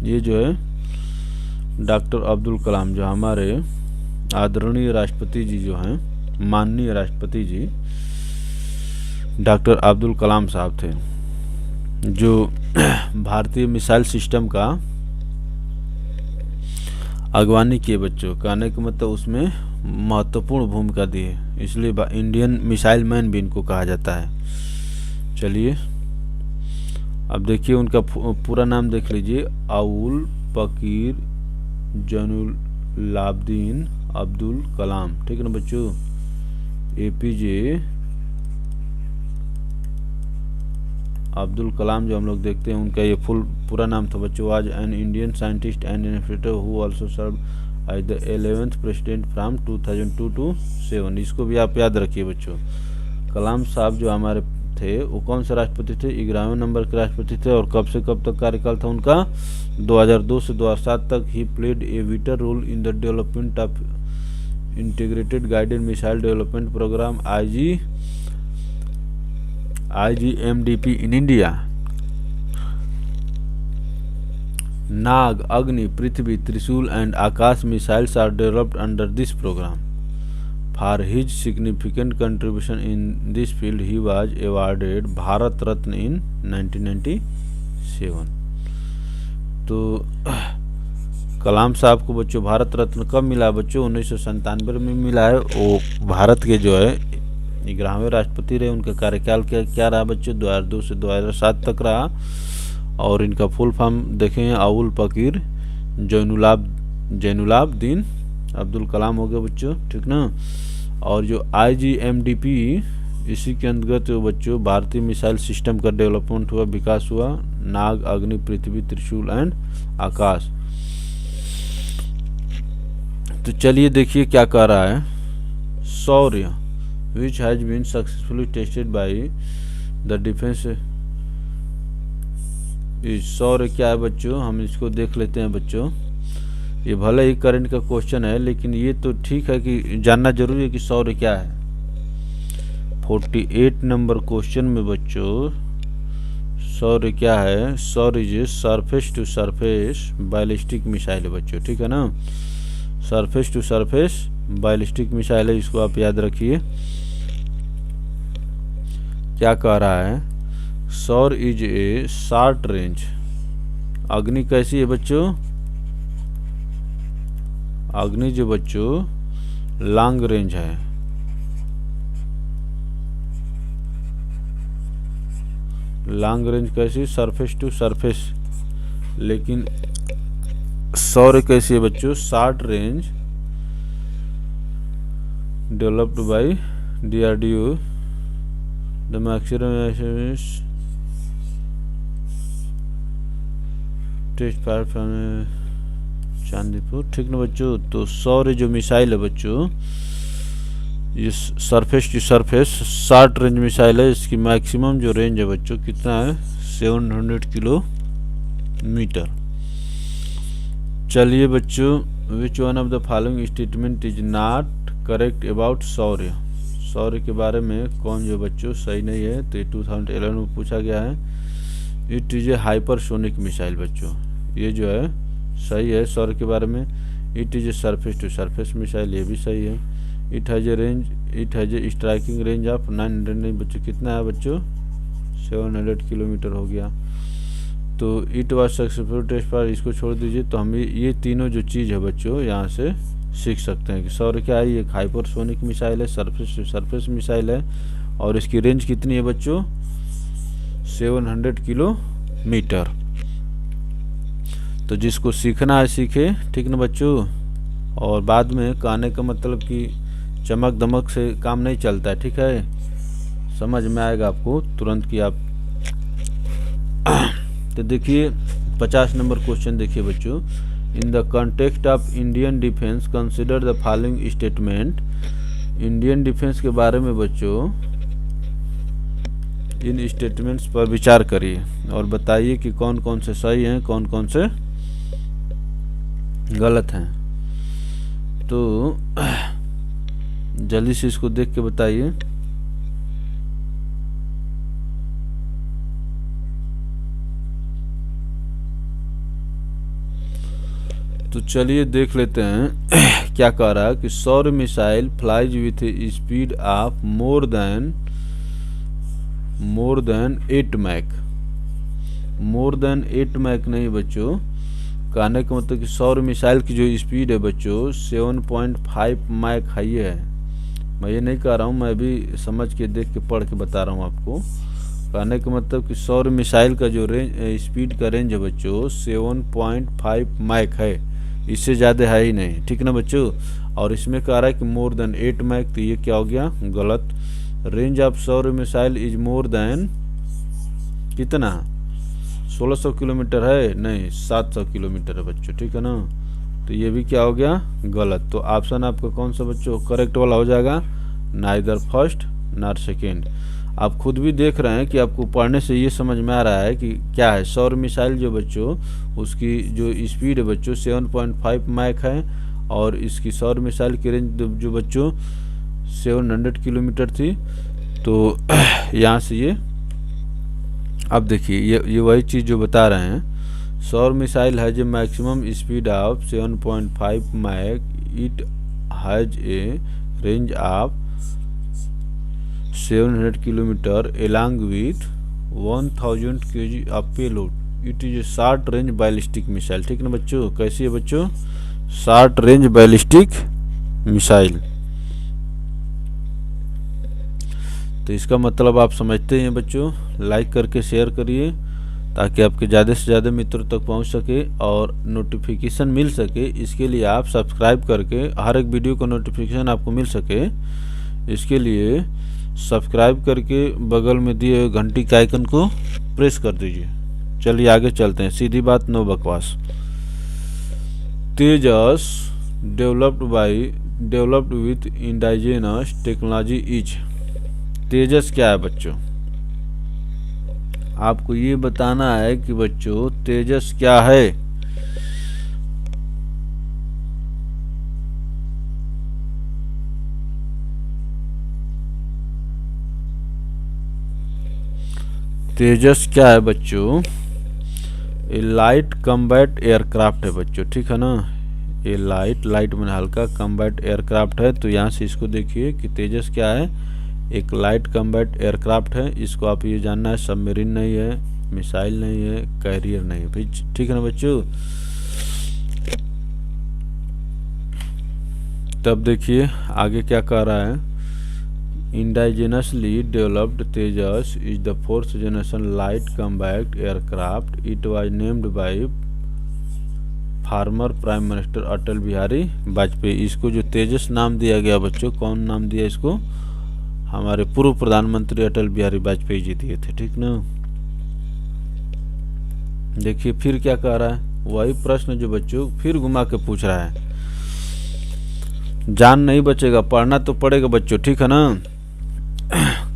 ये जो है डॉक्टर अब्दुल कलाम जो हमारे आदरणीय राष्ट्रपति जी जो हैं, माननीय राष्ट्रपति जी डॉक्टर अब्दुल कलाम साहब थे, जो भारतीय मिसाइल सिस्टम का अगवानी किए बच्चों। कहने का मतलब उसमें महत्वपूर्ण भूमिका दी है, इसलिए इंडियन मिसाइल मैन भी इनको कहा जाता है। चलिए अब देखिए उनका पूरा नाम देख लीजिए, अवुल पकीर जैनुलाब्दीन अब्दुल कलाम, ठीक है ना बच्चों। APJ अब्दुल कलाम जो हम लोग देखते हैं, उनका ये पूरा नाम था बच्चों। आज an Indian scientist and investor who also serve as the 11th president from 2002 to 7। इसको भी आप याद रखिए बच्चों। कलाम साहब जो हमारे थे वो कौन से राष्ट्रपति थे, 11वें नंबर के राष्ट्रपति थे। और कब से कब तक कार्यकाल था उनका, 2002 से 2007 तक। He played a vital role in the development of integrated guided missile development programme IGMDP in India. Nag, Agni, Prithvi, Trishul and Akash missiles are developed under this program. For his significant contribution in this field, he was awarded Bharat Ratna in 1997. तो कलाम साहब को बच्चों भारत रत्न कब मिला बच्चों, 1997 में मिला है। वो भारत के जो है 11वें राष्ट्रपति रहे। उनका कार्यकाल क्या रहा बच्चों, 2002 से 2007 तक रहा। और इनका फुल फॉर्म देखें, अवुल पकीर जैनुलाब्दीन अब्दुल कलाम हो गया बच्चों, ठीक ना। और जो IGMDP इसी के अंतर्गत बच्चों भारतीय मिसाइल सिस्टम का डेवलपमेंट हुआ, विकास हुआ, नाग, अग्नि, पृथ्वी, त्रिशूल एंड आकाश। तो चलिए देखिए क्या कह रहा है। Shaurya which has been successfully tested by the defence. Shaurya क्या है बच्चों, हम इसको देख लेते हैं बच्चों। ये भले ही करंट का क्वेश्चन है, लेकिन ये तो ठीक है कि जानना जरूरी है कि शौर्य क्या है। 48 नंबर क्वेश्चन में बच्चों शौर्य क्या है। Shaurya is surface to surface ballistic missile है बच्चों, ठीक है ना। Surface to surface ballistic missile है, इसको आप याद रखिए। क्या कह रहा है, Shaurya is a short range. Agni कैसी है बच्चों, अग्नि जो बच्चों लॉन्ग रेंज है। लॉन्ग रेंज कैसी, सरफेस टू सरफेस। लेकिन शौर्य कैसी है बच्चों, short range, developed by DRDO, the maximum test fire from Chandipur, ठीक ना बच्चों। तो शौर्य जो मिसाइल है बच्चों, ये surface to surface short range missile है। इसकी मैक्सिमम जो रेंज है बच्चों कितना है, 700 किलोमीटर। चलिए बच्चों, which one of the following statement is not correct about Shaurya. Shaurya के बारे में कौन जो बच्चों सही नहीं है। तो 2011 में पूछा गया है। It is A hypersonic missile बच्चों, ये जो है सही है शौर्य के बारे में। It is a surface to surface missile, ये भी सही है। It has a striking range of 900 नहीं बच्चों, कितना है बच्चों, 700 किलोमीटर हो गया। तो इट वाज सक्सेसफुल टेस्ट पर, इसको छोड़ दीजिए। तो हम ये तीनों जो चीज़ है बच्चों यहाँ से सीख सकते हैं कि शौर्य क्या है, ये हाइपरसोनिक मिसाइल है, सरफेस टू सरफेस मिसाइल है, और इसकी रेंज कितनी है बच्चों, 700 किलोमीटर। तो जिसको सीखना है सीखे, ठीक ना बच्चों। और बाद में कहने का मतलब कि चमक दमक से काम नहीं चलता है, ठीक है। समझ में आएगा आपको तुरंत कि आप तो देखिए 50 नंबर क्वेश्चन देखिए बच्चों। In the context of Indian defence consider the following statement. Indian defence के बारे में बच्चों इन स्टेटमेंट्स पर विचार करिए और बताइए कि कौन कौन से सही हैं, कौन कौन से गलत हैं। तो जल्दी से इसको देख के बताइए। तो चलिए देख लेते हैं क्या कह रहा है कि Shaurya missile flies with a speed of more than 8 Mach. More than 8 Mach नहीं बच्चों, कहने का मतलब कि शौर्य मिसाइल की जो स्पीड है बच्चों 7.5 मैक हाई है। मैं ये नहीं कह रहा हूँ, मैं भी समझ के देख के पढ़ के बता रहा हूँ आपको। कहने का मतलब कि शौर्य मिसाइल का जो रेंज स्पीड का रेंज है बच्चों 7.5 मैक है, इससे ज़्यादा है ही नहीं, ठीक ना बच्चों। और इसमें कह रहा है कि मोर देन 8 मैक, तो ये क्या हो गया, गलत। Range of Shaurya missile is more than कितना, 1600 किलोमीटर है, नहीं 700 किलोमीटर है बच्चों, ठीक है ना। तो ये भी क्या हो गया, गलत। तो ऑप्शन आपका कौन सा बच्चों करेक्ट वाला हो जाएगा, नाइदर फर्स्ट नॉट सेकेंड। आप खुद भी देख रहे हैं कि आपको पढ़ने से ये समझ में आ रहा है कि क्या है। शौर्य मिसाइल जो बच्चों उसकी जो स्पीड है बच्चों 7.5 मैक है, और इसकी शौर्य मिसाइल की रेंज जो बच्चों 700 किलोमीटर थी। तो यहाँ से ये अब देखिए ये वही चीज़ जो बता रहे हैं। Shaurya missile has a maximum speed of 7.5 Mach, it has a range of 700 kilometre along with 1000 kg of payload. It is a short range ballistic missile, ठीक ना बच्चों। कैसी है बच्चों, शॉर्ट रेंज बैलिस्टिक मिसाइल। तो इसका मतलब आप समझते हैं बच्चों। लाइक करके शेयर करिए ताकि आपके ज़्यादा से ज़्यादा मित्रों तक पहुंच सके और नोटिफिकेशन मिल सके। इसके लिए आप सब्सक्राइब करके हर एक वीडियो का नोटिफिकेशन आपको मिल सके, इसके लिए सब्सक्राइब करके बगल में दिए हुए घंटी के आइकन को प्रेस कर दीजिए। चलिए आगे चलते हैं, सीधी बात नो बकवास। तेजस डेवलप्ड विथ इंडाइजेनस टेक्नोलॉजी इज। तेजस क्या है बच्चों? आपको ये बताना है कि बच्चों तेजस क्या है। तेजस क्या है बच्चों? ए लाइट कम्बैट एयरक्राफ्ट है बच्चों, ठीक है ना। ये लाइट में हल्का कम्बैट एयरक्राफ्ट है। तो यहाँ से इसको देखिए कि तेजस क्या है, एक लाइट कम्बैट एयरक्राफ्ट है। इसको आप ये जानना है, सबमरीन नहीं है, मिसाइल नहीं है, कैरियर नहीं है, ठीक है ना बच्चों। तब देखिए आगे क्या कह रहा है। Indigenously developed Tejas is the fourth generation light combat aircraft. It was named by former prime minister Atal Bihari Vajpayee. इसको जो तेजस नाम दिया गया बच्चों, कौन नाम दिया इसको? हमारे पूर्व प्रधानमंत्री अटल बिहारी वाजपेयी जी दिए थे, ठीक ना। देखिए फिर क्या कह रहा है, वही प्रश्न जो बच्चों फिर घुमा के पूछ रहा है। जान नहीं बचेगा, पढ़ना तो पड़ेगा बच्चों, ठीक है ना।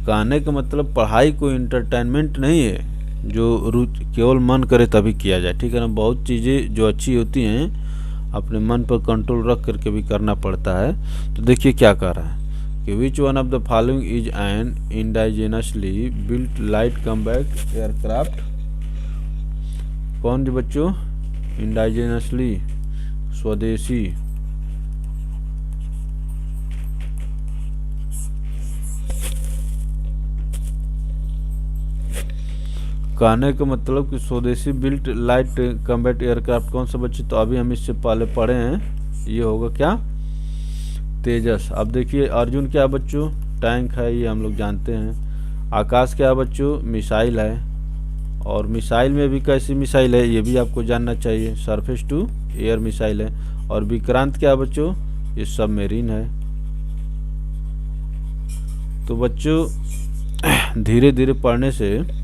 कहने का मतलब पढ़ाई कोई इंटरटेनमेंट नहीं है जो रुचि केवल मन करे तभी किया जाए, ठीक है ना। बहुत चीज़ें जो अच्छी होती हैं अपने मन पर कंट्रोल रख करके भी करना पड़ता है। तो देखिए क्या कह रहा है कि which one of the following is an indigenously built light combat aircraft. कौन जी बच्चों? इंडाइजेनसली, स्वदेशी कहने का मतलब कि स्वदेशी बिल्ट लाइट कम्बैट एयरक्राफ्ट कौन सा बच्चे? तो अभी हम इससे पहले पढ़े हैं, ये होगा क्या? तेजस। अब देखिए अर्जुन क्या है बच्चों? टैंक है, ये हम लोग जानते हैं। आकाश क्या है बच्चों? मिसाइल है। और मिसाइल में भी कैसी मिसाइल है ये भी आपको जानना चाहिए, सरफेस टू एयर मिसाइल है। और विक्रांत क्या है बच्चों? ये सबमरीन है। तो बच्चों धीरे धीरे पढ़ने से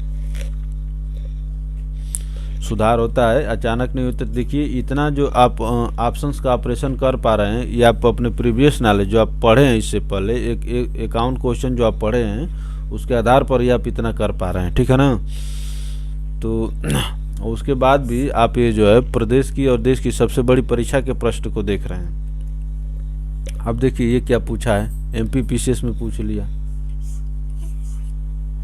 सुधार होता है, अचानक नहीं होता। देखिए इतना जो आप ऑप्शंस का ऑपरेशन कर पा रहे हैं, ये आप अपने प्रीवियस नॉलेज जो आप पढ़े हैं इससे पहले, एक अकाउंट क्वेश्चन जो आप पढ़े हैं उसके आधार पर ही आप इतना कर पा रहे हैं, ठीक है ना। तो उसके बाद भी आप ये जो है प्रदेश की और देश की सबसे बड़ी परीक्षा के प्रश्न को देख रहे हैं। अब देखिए ये क्या पूछा है, MPPCS में पूछ लिया।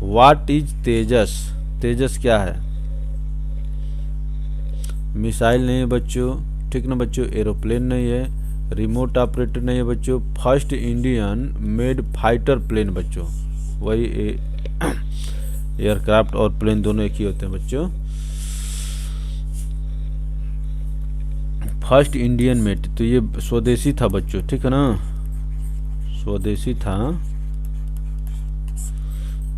व्हाट इज तेजस? तेजस क्या है? मिसाइल नहीं है बच्चों, ठीक ना बच्चों। एरोप्लेन नहीं है, रिमोट ऑपरेटर नहीं है बच्चों। First Indian made fighter plane बच्चों, वही एयरक्राफ्ट और प्लेन दोनों एक ही होते हैं बच्चों। फर्स्ट इंडियन मेड, तो ये स्वदेशी था बच्चों, ठीक है ना, स्वदेशी था।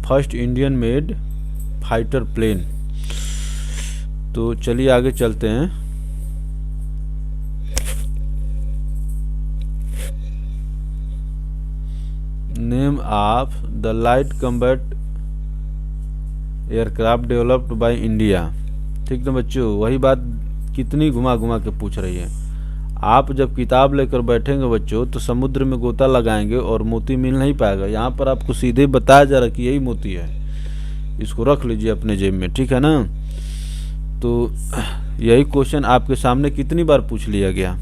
First Indian made fighter plane. तो चलिए आगे चलते हैं। Name of the light combat aircraft developed by India, ठीक ना बच्चों। वही बात कितनी घुमा घुमा के पूछ रही है। आप जब किताब लेकर बैठेंगे बच्चों तो समुद्र में गोता लगाएंगे और मोती मिल नहीं पाएगा। यहाँ पर आपको सीधे बताया जा रहा कि यही मोती है, इसको रख लीजिए अपने जेब में, ठीक है ना। तो यही क्वेश्चन आपके सामने कितनी बार पूछ लिया गया।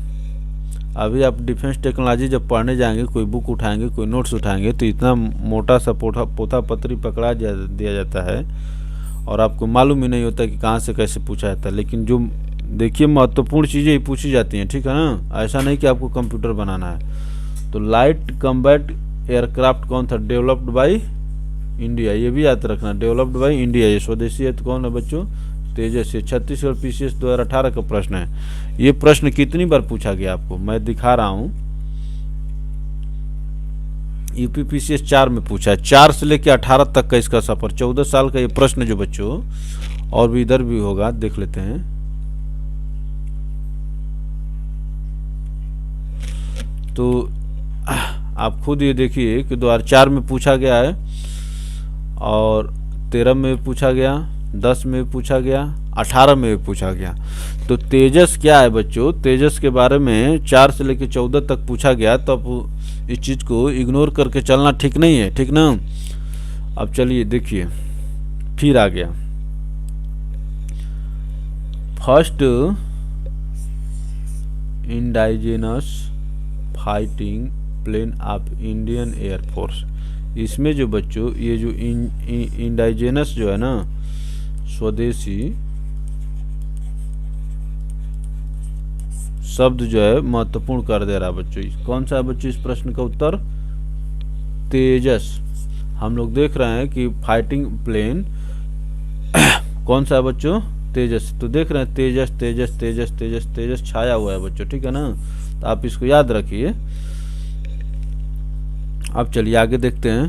अभी आप डिफेंस टेक्नोलॉजी जब पढ़ने जाएंगे, कोई बुक उठाएंगे, कोई नोट्स उठाएंगे, तो इतना मोटा सा पोथा पत्री पकड़ा दिया जाता है और आपको मालूम ही नहीं होता कि कहाँ से कैसे पूछा जाता है। लेकिन जो देखिए महत्वपूर्ण चीज़ें ही पूछी जाती हैं, ठीक है ना। ऐसा नहीं कि आपको कंप्यूटर बनाना है। तो लाइट कम्बैट एयरक्राफ्ट कौन था? डेवलप्ड बाय इंडिया, ये भी याद रखना, डेवलप्ड बाय इंडिया। ये स्वदेशी है तो कौन है बच्चों? तेजस। ये छत्तीसगढ़ PCS 2018 का प्रश्न है। ये प्रश्न कितनी बार पूछा गया आपको मैं दिखा रहा हूँ। यूपीपीसीएस 4 में पूछा है, 4 से लेकर 18 तक का इसका सफर, 14 साल का ये प्रश्न जो बच्चों, और भी इधर भी होगा, देख लेते हैं। तो आप खुद ये देखिए कि 2004 में पूछा गया है, और 13 में भी पूछा गया, 10 में भी पूछा गया, 18 में भी पूछा गया। तो तेजस क्या है बच्चों, तेजस के बारे में 4 से लेकर 14 तक पूछा गया, तो अब इस चीज़ को इग्नोर करके चलना ठीक नहीं है, ठीक ना। अब चलिए देखिए, फिर आ गया first indigenous fighting plane of Indian air force. इसमें जो बच्चों ये जो इंडाइजेनस जो है ना, स्वदेशी शब्द जो है महत्वपूर्ण कर दे रहा है बच्चों। कौन सा है बच्चों इस प्रश्न का उत्तर, तेजस। हम लोग देख रहे हैं कि फाइटिंग प्लेन कौन सा है बच्चों, तेजस। तो देख रहे हैं तेजस तेजस तेजस तेजस तेजस छाया हुआ है बच्चों, ठीक है ना। तो आप इसको याद रखिए। अब चलिए आगे देखते हैं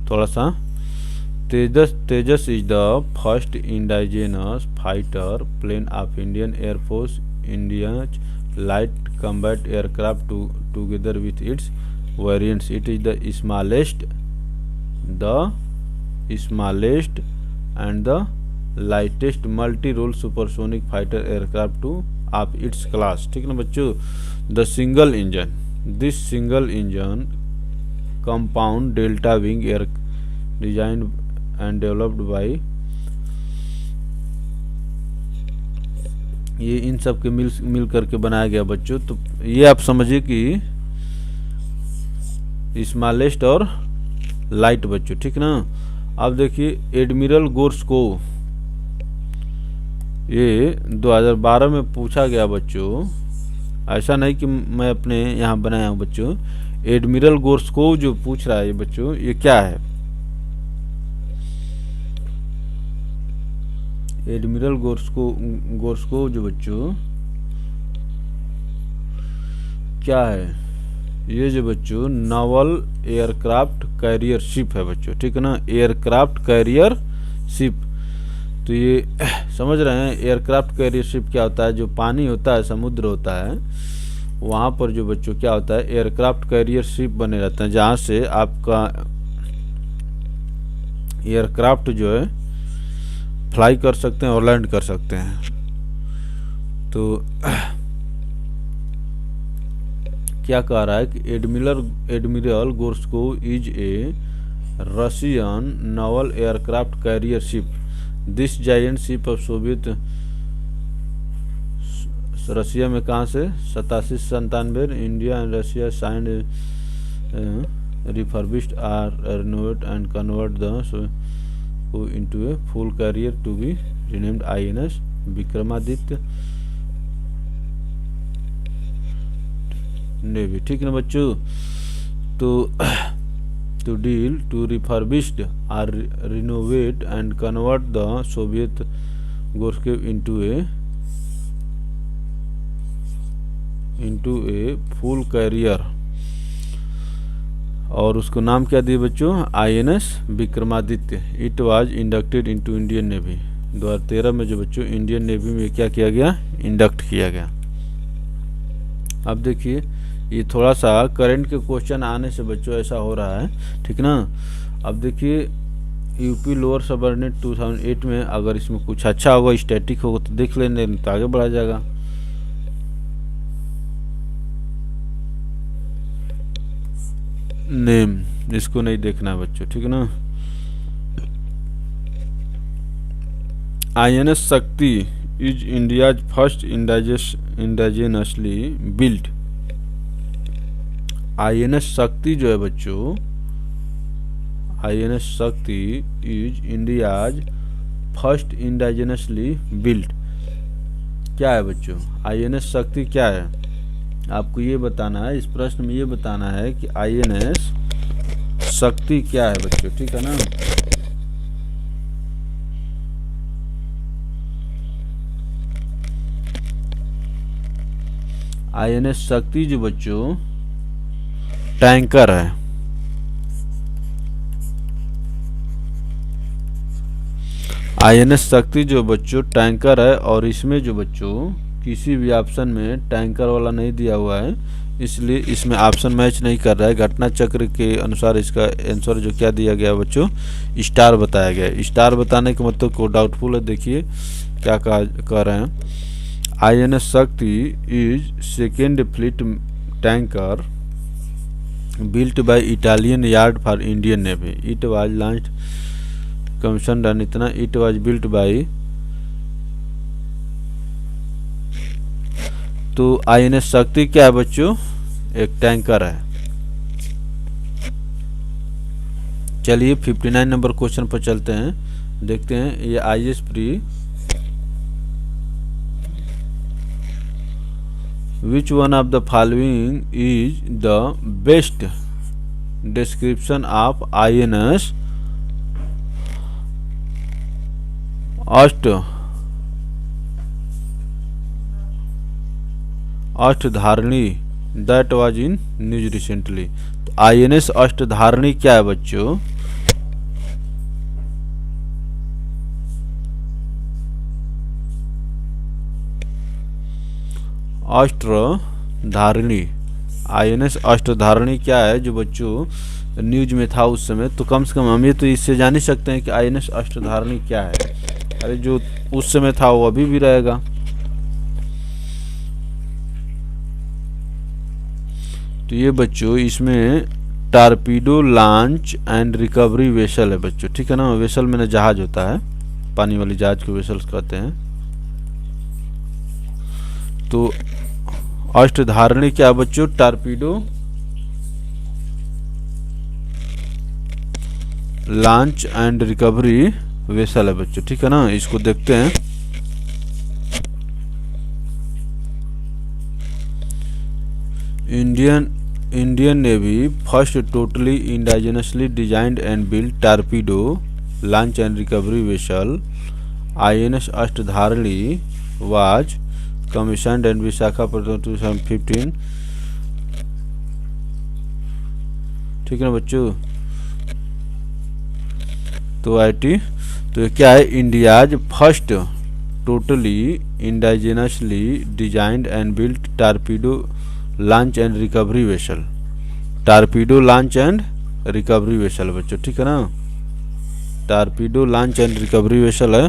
थोड़ा सा। Tejas is the first indigenous fighter plane of Indian air force, India light combat aircraft together with its variants. It is the smallest and the lightest multi role supersonic fighter aircraft to of its class, ठीक है ना बच्चों। The single engine, this single engine compound delta wing air design and developed by, ये इन सब के मिल करके बनाया गया बच्चों। तो ये आप समझिए कि स्मॉलेस्ट और लाइट बच्चों, ठीक ना। अब देखिए एडमिरल गोर्स्कोव, ये 2012 में पूछा गया बच्चों, ऐसा नहीं कि मैं अपने यहाँ बनाया हूँ बच्चों। एडमिरल गोर्स्कोव जो पूछ रहा है ये बच्चों, ये क्या है, एडमिरल गोर्स्कोव जो बच्चों क्या है, ये जो बच्चों नावल एयरक्राफ्ट कैरियर शिप है बच्चों, ठीक है ना, एयरक्राफ्ट कैरियर शिप। तो ये समझ रहे हैं एयरक्राफ्ट कैरियर शिप क्या होता है, जो पानी होता है, समुद्र होता है, वहाँ पर जो बच्चों क्या होता है एयरक्राफ्ट कैरियर शिप बने रहते हैं, जहाँ से आपका एयरक्राफ्ट जो है फ्लाई कर सकते हैं और लैंड कर सकते हैं। तो क्या कह रहा है कि admiral Gorshkov is a Russian naval aircraft carrier ship. This giant ship of Soviet, Russia में कहाँ से 87-97, India and Russia signed refurbished or renovate and convert the into a full carrier to be renamed INS Vikramaditya navy, ठीक है ना बच्चों। तो deal to refurbished और renovate and convert the Soviet Gorshkov into a full carrier, और उसको नाम क्या दिए बच्चों, INS Vikramaditya. It was inducted into Indian navy. 2013 में जो बच्चों इंडियन नेवी में क्या किया गया, इंडक्ट किया गया। अब देखिए ये थोड़ा सा करंट के क्वेश्चन आने से बच्चों ऐसा हो रहा है, ठीक ना। अब देखिए यूपी लोअर सबऑर्डिनेट 2008 में अगर इसमें कुछ अच्छा होगा, स्टैटिक होगा तो देख लेने, तो आगे बढ़ा जाएगा। नेम इसको नहीं देखना है बच्चों, ठीक है ना। INS Shakti is India's first indigenously built. INS Shakti जो है बच्चों, INS Shakti is India's first indigenously built. क्या है बच्चों INS शक्ति क्या है, आपको ये बताना है, इस प्रश्न में ये बताना है कि INS शक्ति क्या है बच्चों, ठीक है ना। INS शक्ति जो बच्चों टैंकर है। INS शक्ति जो बच्चों टैंकर है, और इसमें जो बच्चों किसी भी ऑप्शन में टैंकर वाला नहीं दिया हुआ है, इसलिए इसमें ऑप्शन मैच नहीं कर रहा है। घटना चक्र के अनुसार इसका आंसर जो क्या दिया गया बच्चों, स्टार बताया गया। स्टार बताने का मतलब को डाउटफुल है। देखिए क्या कह रहे हैं, INS Shakti is second fleet tanker built by Italian yard for Indian Navy. It was launched, commissioned and इतना it was built by, तो INS शक्ति क्या है बच्चों, एक टैंकर है। चलिए 59 नंबर क्वेश्चन पर चलते हैं, देखते हैं ये IS pre Which one of the following is the best description of INS अष्टधारणी that was in news recently? तो INS अष्टधारणी क्या है बच्चों, अष्टधारणी। INS अष्टधारणी क्या है जो बच्चों न्यूज में था उस समय, तो कम से कम हम ये तो इससे जान ही सकते हैं कि INS अष्टधारणी क्या है। अरे जो उस समय था वो अभी भी रहेगा। तो ये बच्चों इसमें torpedo launch and recovery vessel है बच्चों, ठीक है ना। वेसल में जहाज होता है, पानी वाली जहाज को वेसल्स कहते हैं। तो अष्टधारणी क्या बच्चों, torpedo launch and recovery vessel है बच्चों, ठीक है ना। इसको देखते हैं। Indian navy first totally indigenously designed and built torpedo launch and recovery vessel INS Ashtadharani was commissioned and Visakhapatnam 2015, ठीक है ना बच्चों। तो IT तो क्या है, India's first totally indigenously designed and built torpedo launch and recovery vessel, torpedo launch and recovery vessel बच्चों, ठीक है ना। Torpedo launch and recovery vessel है।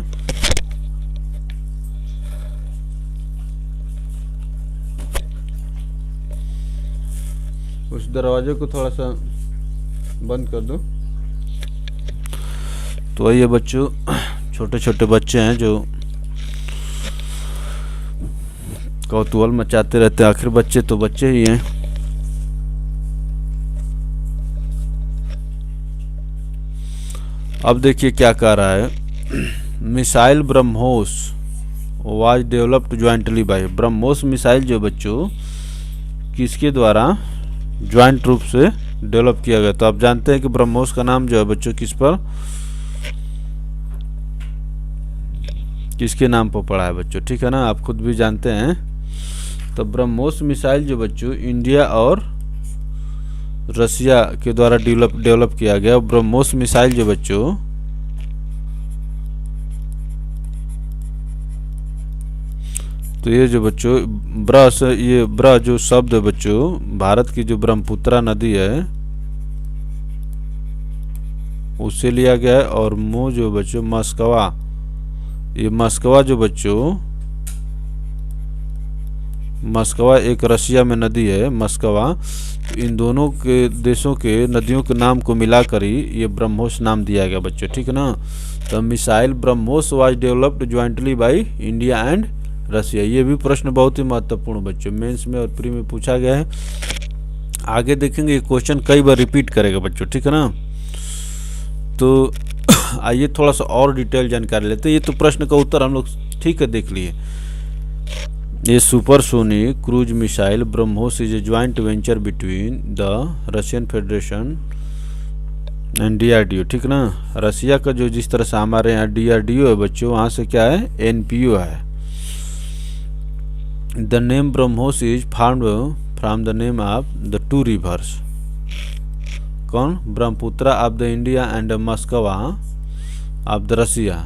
उस दरवाजे को थोड़ा सा बंद कर दो। तो ये बच्चों छोटे छोटे बच्चे हैं जो कौतूहल मचाते रहते हैं, आखिर बच्चे तो बच्चे ही हैं। अब देखिए क्या कह रहा है, missile BrahMos was developed jointly by, BrahMos missile जो बच्चों किसके द्वारा ज्वाइंट रूप से डेवलप किया गया। तो आप जानते हैं कि ब्रह्मोस का नाम जो है बच्चों किसके नाम पर पड़ा है बच्चों, ठीक है ना, आप खुद भी जानते हैं। तो ब्रह्मोस मिसाइल जो बच्चों इंडिया और रसिया के द्वारा डेवलप किया गया। ब्रह्मोस मिसाइल जो बच्चों तो ये जो बच्चों ब्र जो शब्द है बच्चों भारत की जो ब्रह्मपुत्रा नदी है उससे लिया गया है। और मो जो बच्चों मस्कवा, ये मस्कवा जो बच्चों मस्कवा एक रशिया में नदी है मस्कवा। तो इन दोनों के देशों के नदियों के नाम को मिलाकर ही ये ब्रह्मोस नाम दिया गया बच्चों, ठीक है ना। तो missile BrahMos was developed jointly by India and Russia. ये भी प्रश्न बहुत ही महत्वपूर्ण बच्चों मेंस में और प्री में पूछा गया है। आगे देखेंगे ये क्वेश्चन कई बार रिपीट करेगा बच्चों, ठीक है ना। तो आइए थोड़ा सा और डिटेल जानकारी लेते हैं। ये तो प्रश्न का उत्तर हम लोग ठीक है देख लिए। ये supersonic cruise missile BrahMos is a joint venture between the Russian federation and DRDO, ठीक ना। रसिया का जो जिस तरह से हमारे यहाँ DRDO है बच्चों, वहाँ से क्या है NPO है। The name BrahMos is found from the name of the two rivers, कौन, Brahmaputra of the India and Moskva of the Russia,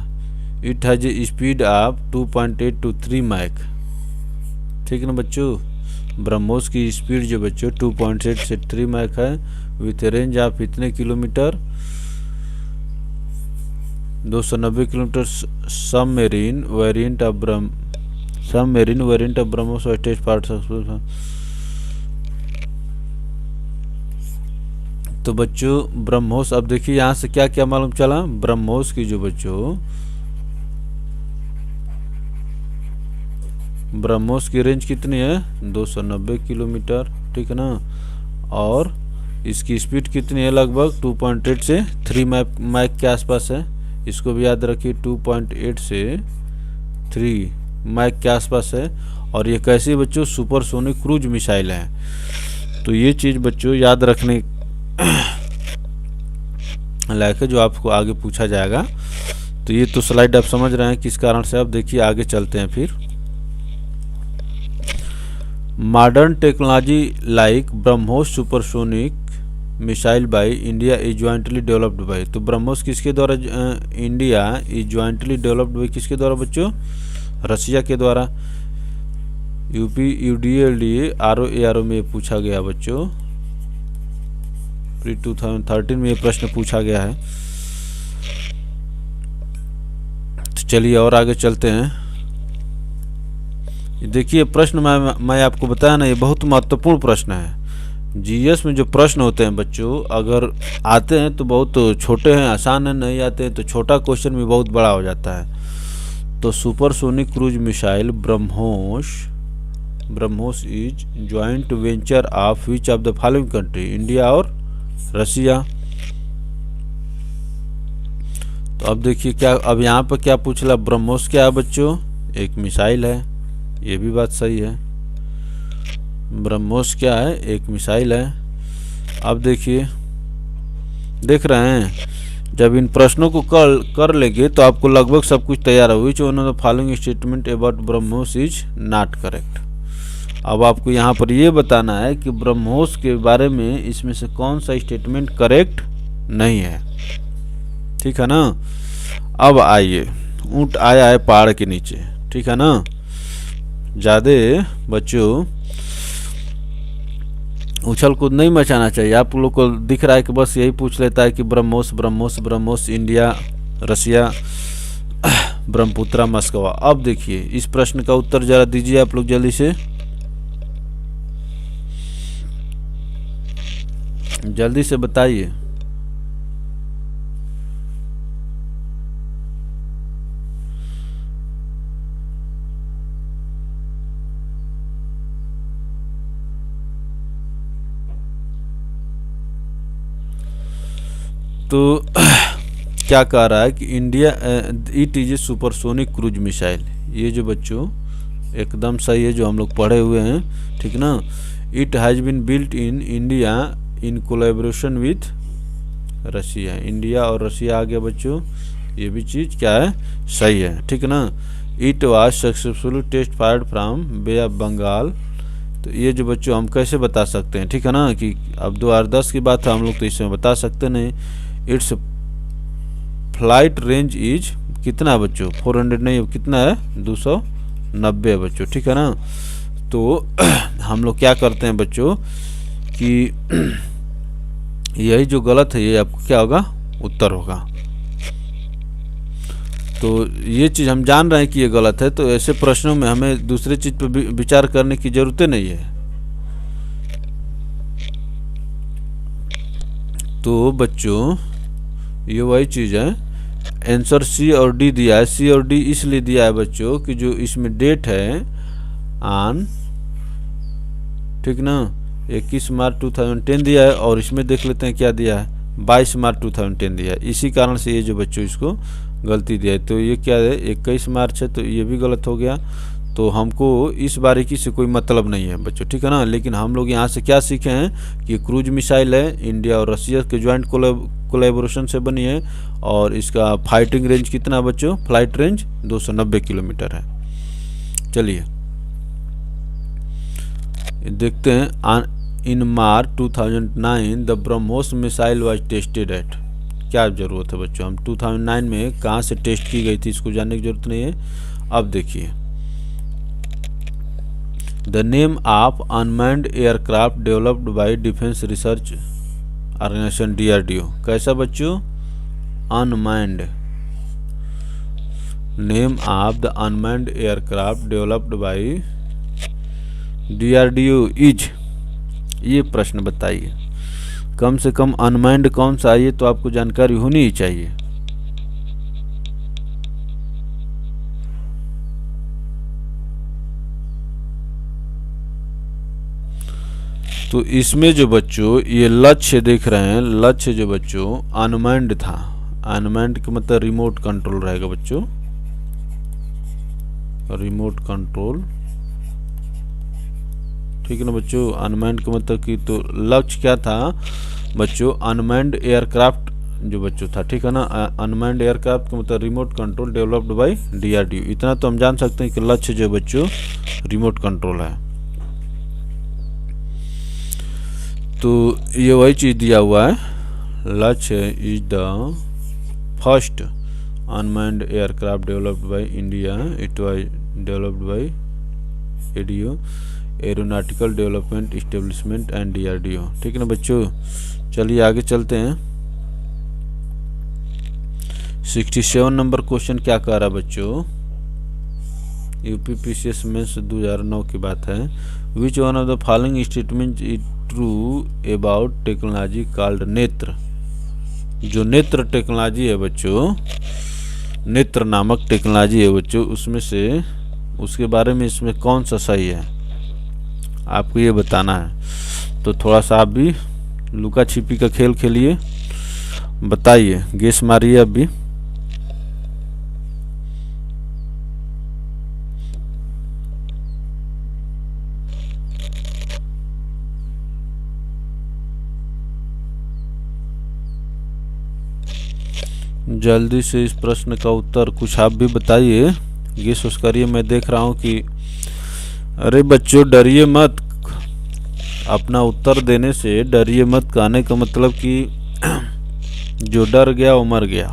it has a speed of 2.8 to 3 Mach. ठीक है ना बच्चों, ब्रह्मोस की स्पीड जो बच्चों 2.8 से 3 मैक है, विथ रेंज ऑफ इतने kilometre, 290 kilometre. Submarine variant of BrahMos test part. तो बच्चों ब्रह्मोस, अब देखिए यहाँ से क्या क्या मालूम चला, ब्रह्मोस की जो बच्चों ब्रह्मोस की रेंज कितनी है, 290 किलोमीटर। ठीक है ना, और इसकी स्पीड कितनी है, लगभग 2.8 से 3 मैक के आसपास है। इसको भी याद रखिए, 2.8 से 3 मैक के आसपास है। और ये कैसी बच्चों, सुपरसोनिक क्रूज मिसाइल है। तो ये चीज़ बच्चों याद रखने लायक है, जो आपको आगे पूछा जाएगा। तो ये तो स्लाइड आप समझ रहे हैं किस कारण से। अब देखिए आगे चलते हैं फिर। Modern technology like BrahMos supersonic missile by India is jointly developed by. तो ब्रह्मोस किसके द्वारा, India is jointly developed by किसके द्वारा बच्चों, रसिया के द्वारा। यूपी UDLDA ROARO में पूछा गया बच्चों, प्री 2013 में ये प्रश्न पूछा गया है। तो चलिए और आगे चलते हैं। देखिए प्रश्न मैं आपको बताया ना, ये बहुत महत्वपूर्ण प्रश्न है। जीएस में जो प्रश्न होते हैं बच्चों, अगर आते हैं तो बहुत छोटे हैं, आसान है, नहीं आते हैं तो छोटा क्वेश्चन भी बहुत बड़ा हो जाता है। तो supersonic cruise missile BrahMos is joint venture of which of the following country, India और रसिया। तो अब देखिए क्या, अब यहाँ पर क्या पूछ रहा, ब्रह्मोस क्या है बच्चों, एक मिसाइल है। ये भी बात सही है, ब्रह्मोस क्या है, एक मिसाइल है। अब देखिए, देख रहे हैं, जब इन प्रश्नों को कर लेंगे तो आपको लगभग सब कुछ तैयार हो। विच one of the following statement about BrahMos is not correct. अब आपको यहाँ पर ये बताना है कि ब्रह्मोस के बारे में इसमें से कौन सा स्टेटमेंट करेक्ट नहीं है। ठीक है ना। अब आइए, ऊँट आया है पहाड़ के नीचे। ठीक है ना, ज़्यादा बच्चों उछल कूद नहीं मचाना चाहिए। आप लोग को दिख रहा है कि बस यही पूछ लेता है कि ब्रह्मोस इंडिया, रसिया, ब्रह्मपुत्रा, मस्कवा। अब देखिए इस प्रश्न का उत्तर जरा दीजिए आप लोग जल्दी से, जल्दी से बताइए। तो क्या कह रहा है कि India it is A supersonic cruise missile. ये जो बच्चों एकदम सही है जो हम लोग पढ़े हुए हैं। ठीक ना, it has been built in India in collaboration with Russia. India और रसिया आ गया बच्चों, ये भी चीज़ क्या है, सही है। ठीक ना, it was successfully test fired from Bay of Bengal. तो ये जो बच्चों हम कैसे बता सकते हैं, ठीक है ना, कि अब 2010 की बात है, हम लोग तो इसमें बता सकते नहीं। इट्स फ्लाइट रेंज इज कितना है बच्चों, 400 नहीं, कितना है, 290 है बच्चों। ठीक है ना, तो हम लोग क्या करते हैं बच्चों कि यही जो गलत है ये आपको क्या होगा, उत्तर होगा। तो ये चीज़ हम जान रहे हैं कि ये गलत है, तो ऐसे प्रश्नों में हमें दूसरे चीज़ पर विचार करने की ज़रूरत नहीं है। तो बच्चों ये वही चीज़ है, आंसर सी और डी दिया है। सी और डी इसलिए दिया है बच्चों कि जो इसमें डेट है ऑन, ठीक ना, 21 मार्च 2010 दिया है, और इसमें देख लेते हैं क्या दिया है, 22 मार्च 2010 दिया है। इसी कारण से ये जो बच्चों इसको गलती दिया है। तो ये क्या है, 21 मार्च है, तो ये भी गलत हो गया। तो हमको इस बारीकी से कोई मतलब नहीं है बच्चों, ठीक है ना। लेकिन हम लोग यहाँ से क्या सीखे हैं कि क्रूज मिसाइल है, इंडिया और रसिया के ज्वाइंट कोलैबोरेशन से बनी है, और इसका फाइटिंग रेंज कितना बच्चों, फ्लाइट रेंज 290 किलोमीटर है। चलिए देखते हैं, इन मार्च 2009 the BrahMos missile was tested eight. क्या ज़रूरत है बच्चों, हम 2009 में कहाँ से टेस्ट की गई थी इसको जानने की ज़रूरत नहीं है। अब देखिए, the name of unmanned aircraft developed by defence research organisation DRDO। कैसा बच्चों, unmanned. Name of the unmanned aircraft developed by DRDO is, ये प्रश्न बताइए। कम से कम अनमैन्ड कौन सा है ये तो आपको जानकारी होनी ही चाहिए। तो इसमें जो बच्चों ये लक्ष्य देख रहे हैं, लक्ष्य जो बच्चों अनमैन्ड था, अनमैन्ड का मतलब रिमोट कंट्रोल रहेगा बच्चों, रिमोट कंट्रोल, ठीक है ना बच्चों। अनमैन्ड का मतलब कि तो लक्ष्य क्या था बच्चों, अनमैन्ड एयरक्राफ्ट जो बच्चों था, ठीक है ना। अनमैन्ड एयरक्राफ्ट का मतलब remote control developed by DRDO। इतना तो हम जान सकते हैं कि लक्ष्य जो बच्चों रिमोट कंट्रोल है। तो ये वही चीज़ दिया हुआ है, लक्ष्य is the first unmanned aircraft developed by India, it was developed by ADO, aeronautical development establishment and DRDO, ठीक है ना बच्चों। चलिए आगे चलते हैं। 67 नंबर क्वेश्चन क्या कह रहा है बच्चों, UPPCS मेंस 2009 की बात है। Which one of the following statement is true about technology called नेत्र। जो नेत्र टेक्नोलॉजी है बच्चों, नेत्र नामक टेक्नोलॉजी है बच्चों, उसमें से उसके बारे में इसमें कौन सा सही है आपको ये बताना है। तो थोड़ा सा आप भी लुका छिपी का खेल खेलिए, बताइए, गेस मारिए अब भी। जल्दी से इस प्रश्न का उत्तर कुछ आप भी बताइए, गेस उस करिए। मैं देख रहा हूँ कि अरे बच्चों डरिए मत, अपना उत्तर देने से डरिए मत, कहने का मतलब कि जो डर गया वो मर गया।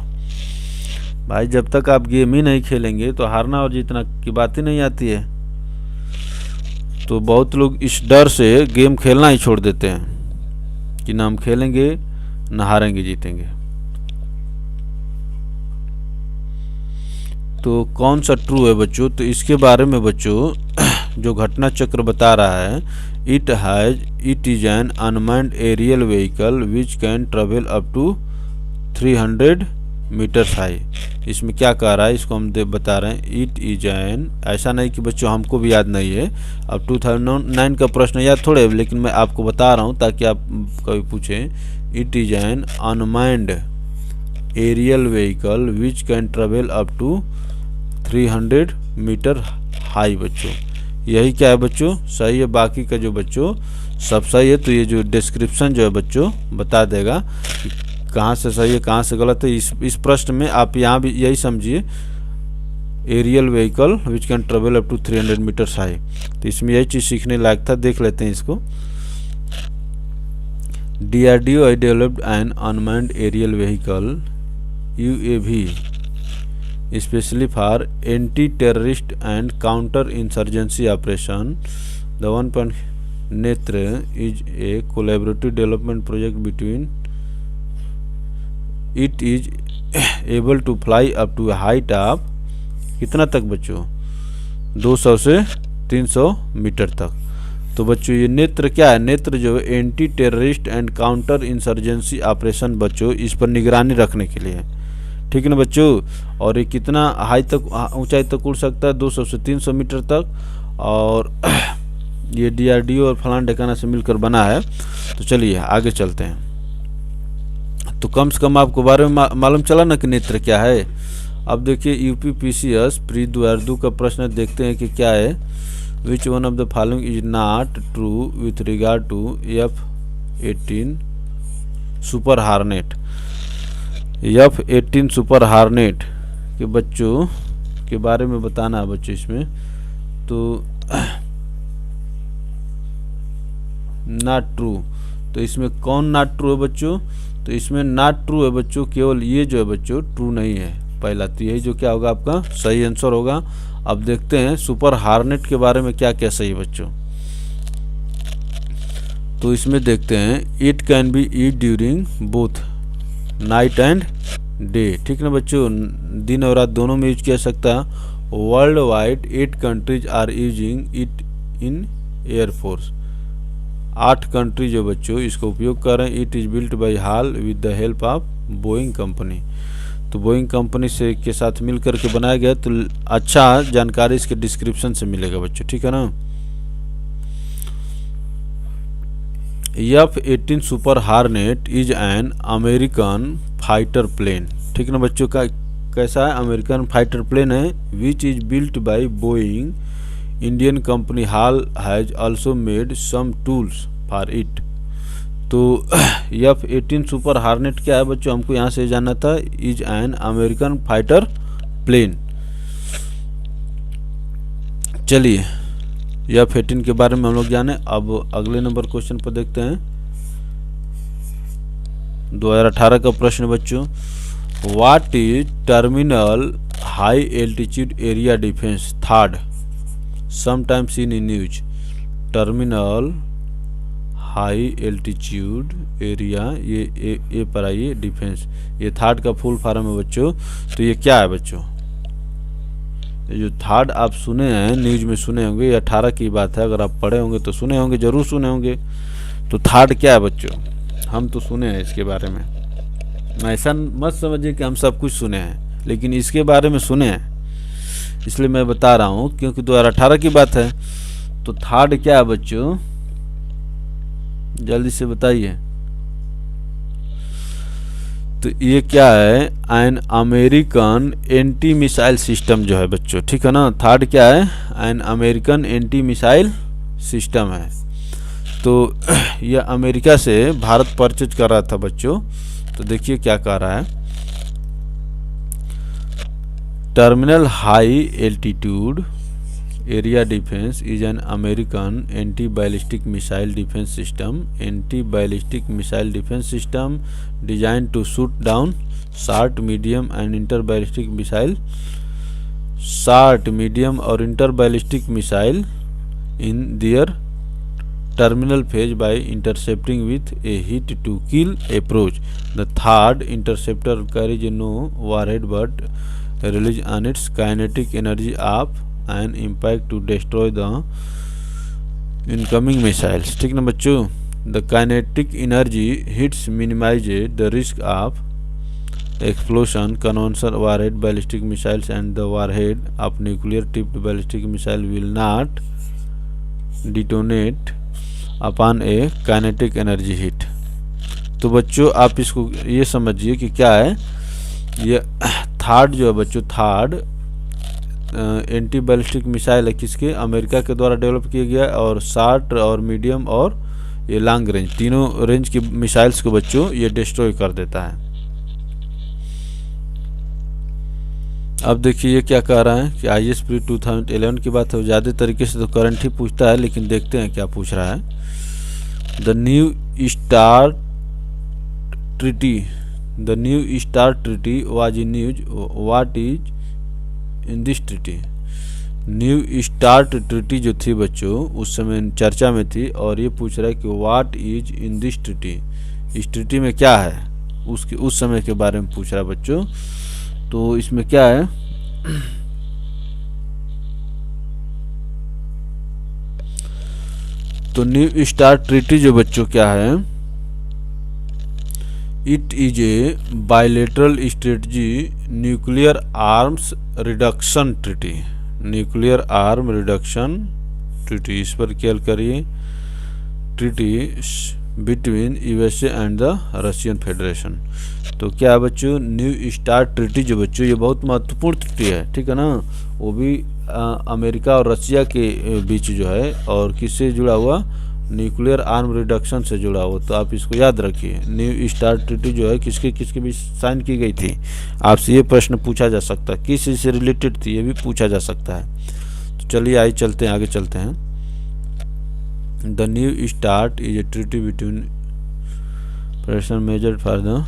भाई जब तक आप गेम ही नहीं खेलेंगे तो हारना और जीतना की बात ही नहीं आती है। तो बहुत लोग इस डर से गेम खेलना ही छोड़ देते हैं कि ना हम खेलेंगे ना हारेंगे जीतेंगे। तो कौन सा ट्रू है बच्चों, तो इसके बारे में बच्चों जो घटना चक्र बता रहा है, it is an unmanned aerial vehicle which can travel up to 300 metres high. इसमें क्या कह रहा है इसको हम बता रहे हैं, इट इज एन, ऐसा नहीं कि बच्चों हमको भी याद नहीं है, अब 2009 का प्रश्न याद थोड़े, लेकिन मैं आपको बता रहा हूँ ताकि आप कभी पूछें। It is an unmanned aerial vehicle which can travel up to 300 metre high बच्चों। यही क्या है बच्चों, सही है। बाकी का जो बच्चों सब सही है। तो ये जो डिस्क्रिप्शन जो है बच्चों बता देगा कि कहाँ से सही है कहाँ से गलत है। इस प्रश्न में आप यहाँ भी यही समझिए, aerial vehicle which can travel up to 300 metres high. तो इसमें यही चीज़ सीखने लायक था, देख लेते हैं इसको। DRDO I developed an unmanned aerial vehicle UAV especially for anti-terrorist and counter-insurgency operation. The one point Netra is a collaborative development project between. It is able to fly up to a height of कितना तक बच्चों, 200 से 300 metre तक। तो बच्चों ये नेत्र क्या है, नेत्र जो anti terrorist and counter insurgency operation बच्चों इस पर निगरानी रखने के लिए, ठीक है ना बच्चों। और ये कितना हाई तक ऊंचाई तक उड़ सकता है, 200 से 300 मीटर तक। और ये DRDO और फलान ढकाना से मिलकर बना है। तो चलिए आगे चलते हैं। तो कम से कम आपको बारे में मालूम चला ना कि नेत्र क्या है। अब देखिए UPPCS प्री 2002 का प्रश्न देखते हैं कि क्या है। Which one of the following is not true with regard to F-18 Super Hornet. F-18 Super Hornet के बच्चों के बारे में बताना है बच्चों इसमें। तो नॉट ट्रू। तो इसमें कौन नॉट ट्रू है बच्चों? तो इसमें नॉट ट्रू है बच्चों, केवल ये जो है बच्चों ट्रू नहीं है पहला। तो यही जो क्या होगा आपका सही आंसर होगा। अब देखते हैं सुपर हार्नेट के बारे में क्या क्या सही है बच्चों। तो इसमें देखते हैं it can be eat during both night and day, ठीक ना बच्चों, दिन और रात दोनों में यूज किया सकता है। World wide 8 countries are using it in air force, 8 country जो बच्चों इसको उपयोग कर रहे हैं। It is built by HAL with the help of Boeing company. तो बोइंग कंपनी से के साथ मिल करके बनाया गया। तो अच्छा जानकारी इसके डिस्क्रिप्शन से मिलेगा बच्चों, ठीक है ना। F-18 Super Hornet is an American fighter plane, ठीक ना बच्चों का कैसा है अमेरिकन फाइटर प्लेन है। Which is built by Boeing, Indian company HAL has also made some tools for it. तो F-18 सुपर हार्नेट क्या है बच्चों, हमको यहाँ से जानना था। Is an American fighter plane. चलिए F-18 के बारे में हम लोग जाने। अब अगले नंबर क्वेश्चन पर देखते हैं। 2018 का प्रश्न बच्चों, what is terminal high altitude area defence third sometimes in news. Terminal high altitude area, ये पर आइए डिफेंस, ये थर्ड का फुल फॉर्म है बच्चों। तो ये क्या है बच्चों, ये जो थर्ड आप सुने हैं न्यूज में सुने होंगे, ये 18 की बात है। अगर आप पढ़े होंगे तो सुने होंगे, जरूर सुने होंगे। तो थर्ड क्या है बच्चों, हम तो सुने हैं इसके बारे में। ऐसा मत समझिए कि हम सब कुछ सुने हैं, लेकिन इसके बारे में सुने हैं, इसलिए मैं बता रहा हूँ क्योंकि 2018 की बात है। तो थर्ड क्या है बच्चों, जल्दी से बताइए। तो ये क्या है, N American anti missile system जो है बच्चों, ठीक है ना। थर्ड क्या है, N American anti missile system है। तो यह अमेरिका से भारत परचेज कर रहा था बच्चों। तो देखिए क्या कह रहा है, terminal high altitude area defence is an American anti ballistic missile defence system. Anti ballistic missile defence system designed to shoot down short medium and inter ballistic missile, short medium और inter ballistic missile in their terminal phase by intercepting with a hit to kill approach. The third interceptor carries no warhead but release on its kinetic energy of an impact to destroy the incoming missiles, ठीक ना बच्चों। The kinetic energy hits minimize the risk of explosion. Conventional warhead ballistic missiles and the warhead of nuclear tipped ballistic missile will not detonate upon A kinetic energy hit. तो बच्चों आप इसको ये समझिए कि क्या है, ये थर्ड जो है बच्चों, थर्ड एंटी बैलिस्टिक मिसाइल है किसके, अमेरिका के द्वारा डेवलप किया गया। और शार्ट और मीडियम और ये लॉन्ग रेंज, तीनों रेंज की मिसाइल्स को बच्चों ये डिस्ट्रॉय कर देता है। अब देखिए ये क्या कह रहा है कि ISP 2011 की बात है। ज़्यादा तरीके से तो करंट ही पूछता है, लेकिन देखते हैं क्या पूछ रहा है। The new start treaty was in news, what is in this treaty. New start treaty जो थी बच्चों उस समय चर्चा में थी, और ये पूछ रहा है कि what is in this treaty, इस ट्रीटी में क्या है, उसके उस समय के बारे में पूछ रहा है बच्चों। तो इसमें क्या है, तो न्यू स्टार्ट ट्रीटी जो बच्चों क्या है, it is A bilateral strategy nuclear arms reduction treaty, nuclear arm reduction treaty, इस पर ख्याल करिए। Treaty between USA and the Russian federation. तो क्या है बच्चों, न्यू स्टार्ट ट्रीटी जो बच्चों ये बहुत महत्वपूर्ण ट्रीटी है, ठीक है ना। वो भी अमेरिका और रशिया के बीच जो है, और किससे जुड़ा हुआ, न्यूक्लियर आर्म रिडक्शन से जुड़ा हुआ। तो आप इसको याद रखिए, न्यू स्टार्ट ट्रीटी जो है किसके बीच साइन की गई थी। आपसे ये प्रश्न पूछा जा सकता है, किस से रिलेटेड थी, ये भी पूछा जा सकता है। तो चलिए आइए चलते हैं, आगे चलते हैं। The new start is a treaty between pressure measure for the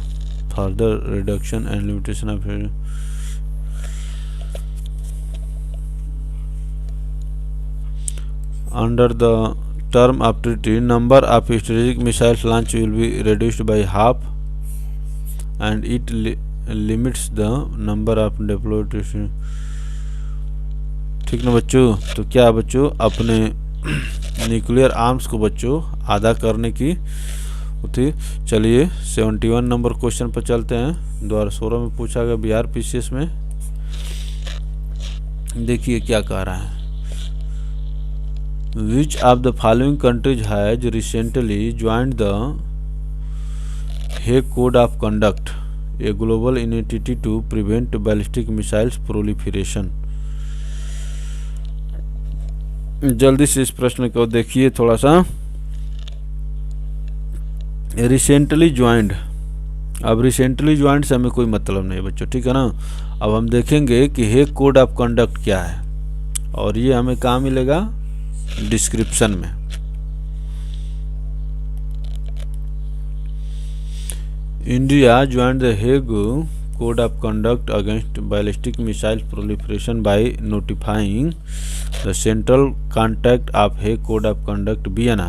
further reduction and limitation of under the term of treaty, number of strategic missiles launch will be reduced by half and it limits the number of deployed. ठीक ना बच्चों, तो क्या बच्चों अपने nuclear arms को बच्चों आधा करने की थी। चलिए 71 नंबर क्वेश्चन पर चलते हैं। 2016 में पूछा गया बिहार पीसीएस में। देखिए क्या कह रहा है। Which of the following countries has recently joined the Hague Code of Conduct, a global initiative to prevent ballistic missiles proliferation? जल्दी से इस प्रश्न को देखिए थोड़ा सा। रिसेंटली ज्वाइंड, अब रिसेंटली ज्वाइंड से हमें कोई मतलब नहीं बच्चों, ठीक है ना। अब हम देखेंगे कि हेग कोड ऑफ कंडक्ट क्या है, और ये हमें कहाँ मिलेगा, डिस्क्रिप्शन में। India joined the Hague code of conduct against ballistic missile proliferation by notifying the central contact of Hague code of conduct Vienna.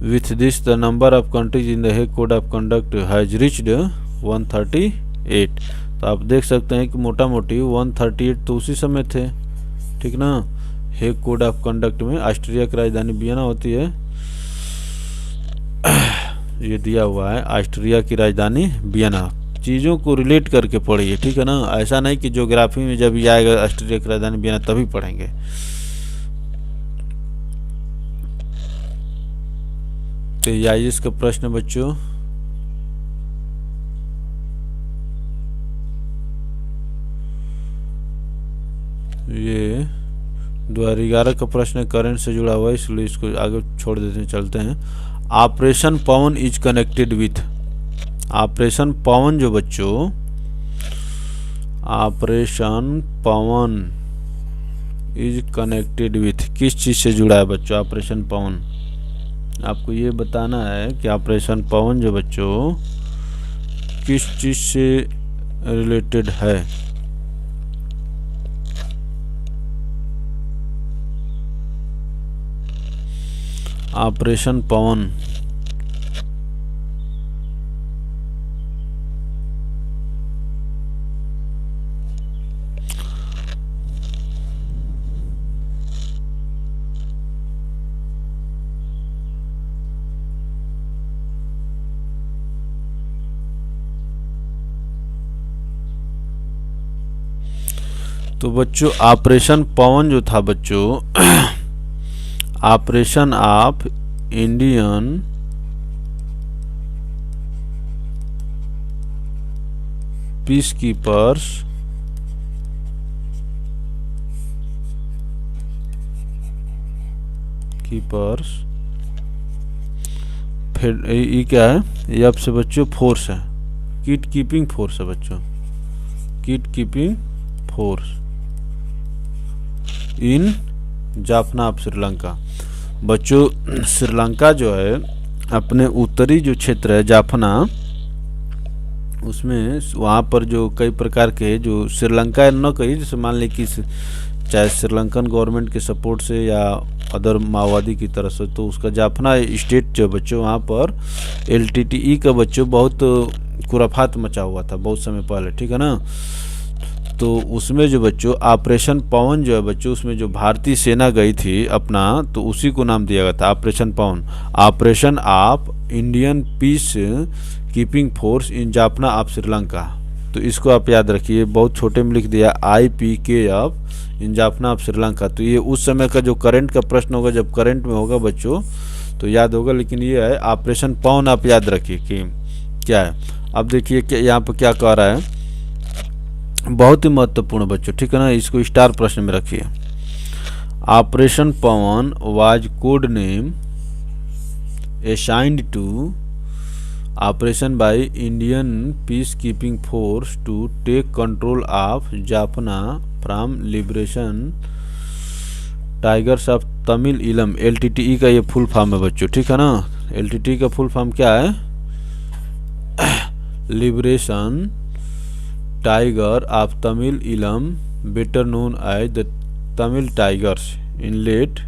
With this the number of countries in the Hague code of conduct has reached 138। तो आप देख सकते हैं कि मोटा मोटी 138 तो उसी समय थे, ठीक ना। हेग कोड ऑफ कंडक्ट में ऑस्ट्रिया की राजधानी वियना होती है, ये दिया हुआ है ऑस्ट्रिया की राजधानी वियना। चीज़ों को रिलेट करके पढ़िए, ठीक है ना। ऐसा नहीं कि ज्योग्राफी में जब ये आएगा ऑस्ट्रिया की राजधानी वियना तभी पढ़ेंगे। तो ये आइए का प्रश्न बच्चों। ये 2011 का प्रश्न करंट से जुड़ा हुआ है, इसलिए इसको आगे छोड़ देते हैं, चलते हैं। Operation Pawan is connected with, operation Pawan जो बच्चों, operation Pawan is connected with किस चीज़ से जुड़ा है बच्चों। ऑपरेशन पवन आपको ये बताना है कि ऑपरेशन पवन जो बच्चों किस चीज़ से रिलेटेड है। ऑपरेशन पवन तो बच्चों ऑपरेशन पवन जो था बच्चों, operation of Indian peace keepers फिर ये क्या है, ये आपसे बच्चों फोर्स है, कीट कीपिंग फोर्स है बच्चों, कीट keeping force in Jaffna of Sri Lanka. बच्चों श्रीलंका जो है अपने उत्तरी जो क्षेत्र है जाफना, उसमें वहाँ पर जो कई प्रकार के जो श्रीलंका न कही, जैसे मान ली कि चाहे श्रीलंकन गवर्नमेंट के सपोर्ट से या अदर माओवादी की तरफ से, तो उसका जाफना स्टेट जो बच्चों वहाँ पर LTTE का बच्चों बहुत खुराफात मचा हुआ था बहुत समय पहले, ठीक है ना। तो उसमें जो बच्चों ऑपरेशन पवन जो है बच्चों, उसमें जो भारतीय सेना गई थी अपना, तो उसी को नाम दिया गया था operation Pawan, operation of Indian peace keeping force in Jaffna of Sri Lanka. तो इसको आप याद रखिए, बहुत छोटे में लिख दिया IPKF in Jaffna of Sri Lanka. तो ये उस समय का जो करंट का प्रश्न होगा, जब करंट में होगा बच्चों तो याद होगा, लेकिन ये है ऑपरेशन पवन, आप याद रखिए कि क्या है। अब देखिए क्या यहाँ पर क्या कह रहा है, बहुत ही महत्वपूर्ण बच्चों, ठीक है ना। इसको स्टार प्रश्न में रखिए। Operation Pawan was code name assigned to operation by Indian peace keeping force to take control of Jaffna from Liberation Tigers of Tamil Eelam, LTTE का ये फुल फॉर्म है बच्चों, ठीक है ना। LTTE का फुल फॉर्म क्या है? Liberation tiger of Tamil Eelam, better known as the Tamil Tigers, in late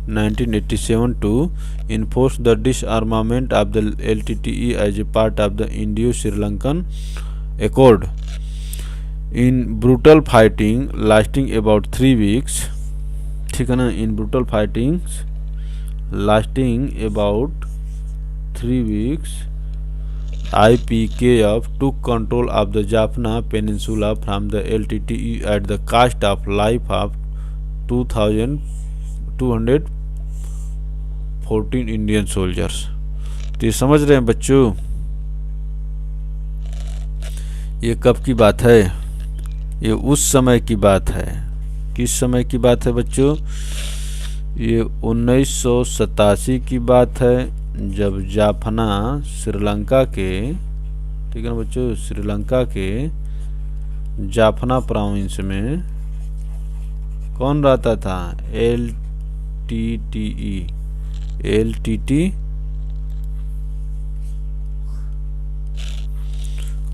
1987 to enforce the disarmament of the LTTE as a part of the Indo-Sri Lankan Accord. In brutal fighting lasting about 3 weeks, ठीक है ना, in brutal fightings lasting about 3 weeks, IPKF took control of the Jaffna Peninsula from the LTTE at the cost of life of 2,214 Indian soldiers. तो ये समझ रहे हैं बच्चों, ये कब की बात है? ये उस समय की बात है। किस समय की बात है बच्चों? ये 1987 की बात है, जब जाफना श्रीलंका के, ठीक है ना बच्चों, श्रीलंका के जाफना प्रोविंस में कौन रहता था? LTTE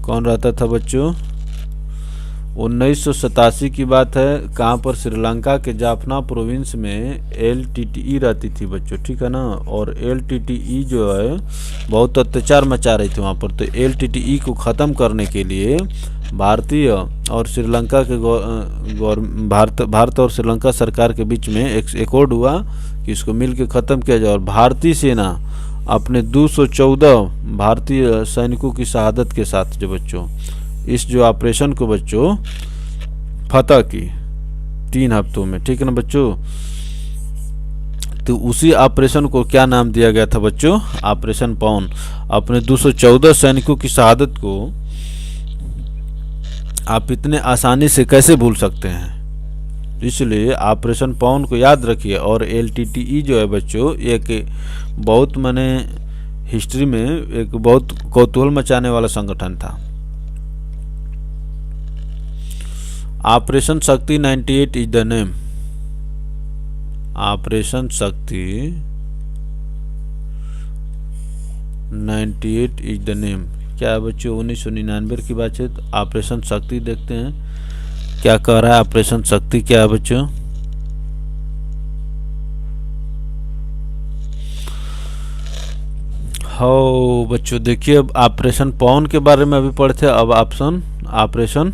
कौन रहता था बच्चों? 1987 की बात है। कहाँ पर? श्रीलंका के जाफना प्रोविंस में LTTE रहती थी बच्चों, ठीक है ना। और LTTE जो है बहुत अत्याचार मचा रही थी वहाँ पर। तो LTTE को ख़त्म करने के लिए भारतीय और श्रीलंका के भारत और श्रीलंका सरकार के बीच में एक एकॉर्ड हुआ कि इसको मिल के ख़त्म किया जाए। और भारतीय सेना अपने 214 भारतीय सैनिकों की शहादत के साथ जो बच्चों इस जो ऑपरेशन को बच्चों फतह की 3 हफ्तों में, ठीक है ना बच्चों। तो उसी ऑपरेशन को क्या नाम दिया गया था बच्चों? ऑपरेशन पवन। अपने 214 सैनिकों की शहादत को आप इतने आसानी से कैसे भूल सकते हैं? इसलिए ऑपरेशन पवन को याद रखिए। और LTTE जो है बच्चों एक बहुत माने हिस्ट्री में एक बहुत कौतूहल मचाने वाला संगठन था। ऑपरेशन शक्ति 98 इज द नेम। ऑपरेशन शक्ति 98 इज द नेम क्या है बच्चों? 1999 की बात है। तो ऑपरेशन शक्ति देखते हैं क्या कह रहा है। ऑपरेशन शक्ति क्या है बच्चों? हो बच्चों देखिए, अब ऑपरेशन पवन के बारे में अभी पढ़े थे, अब ऑपरेशन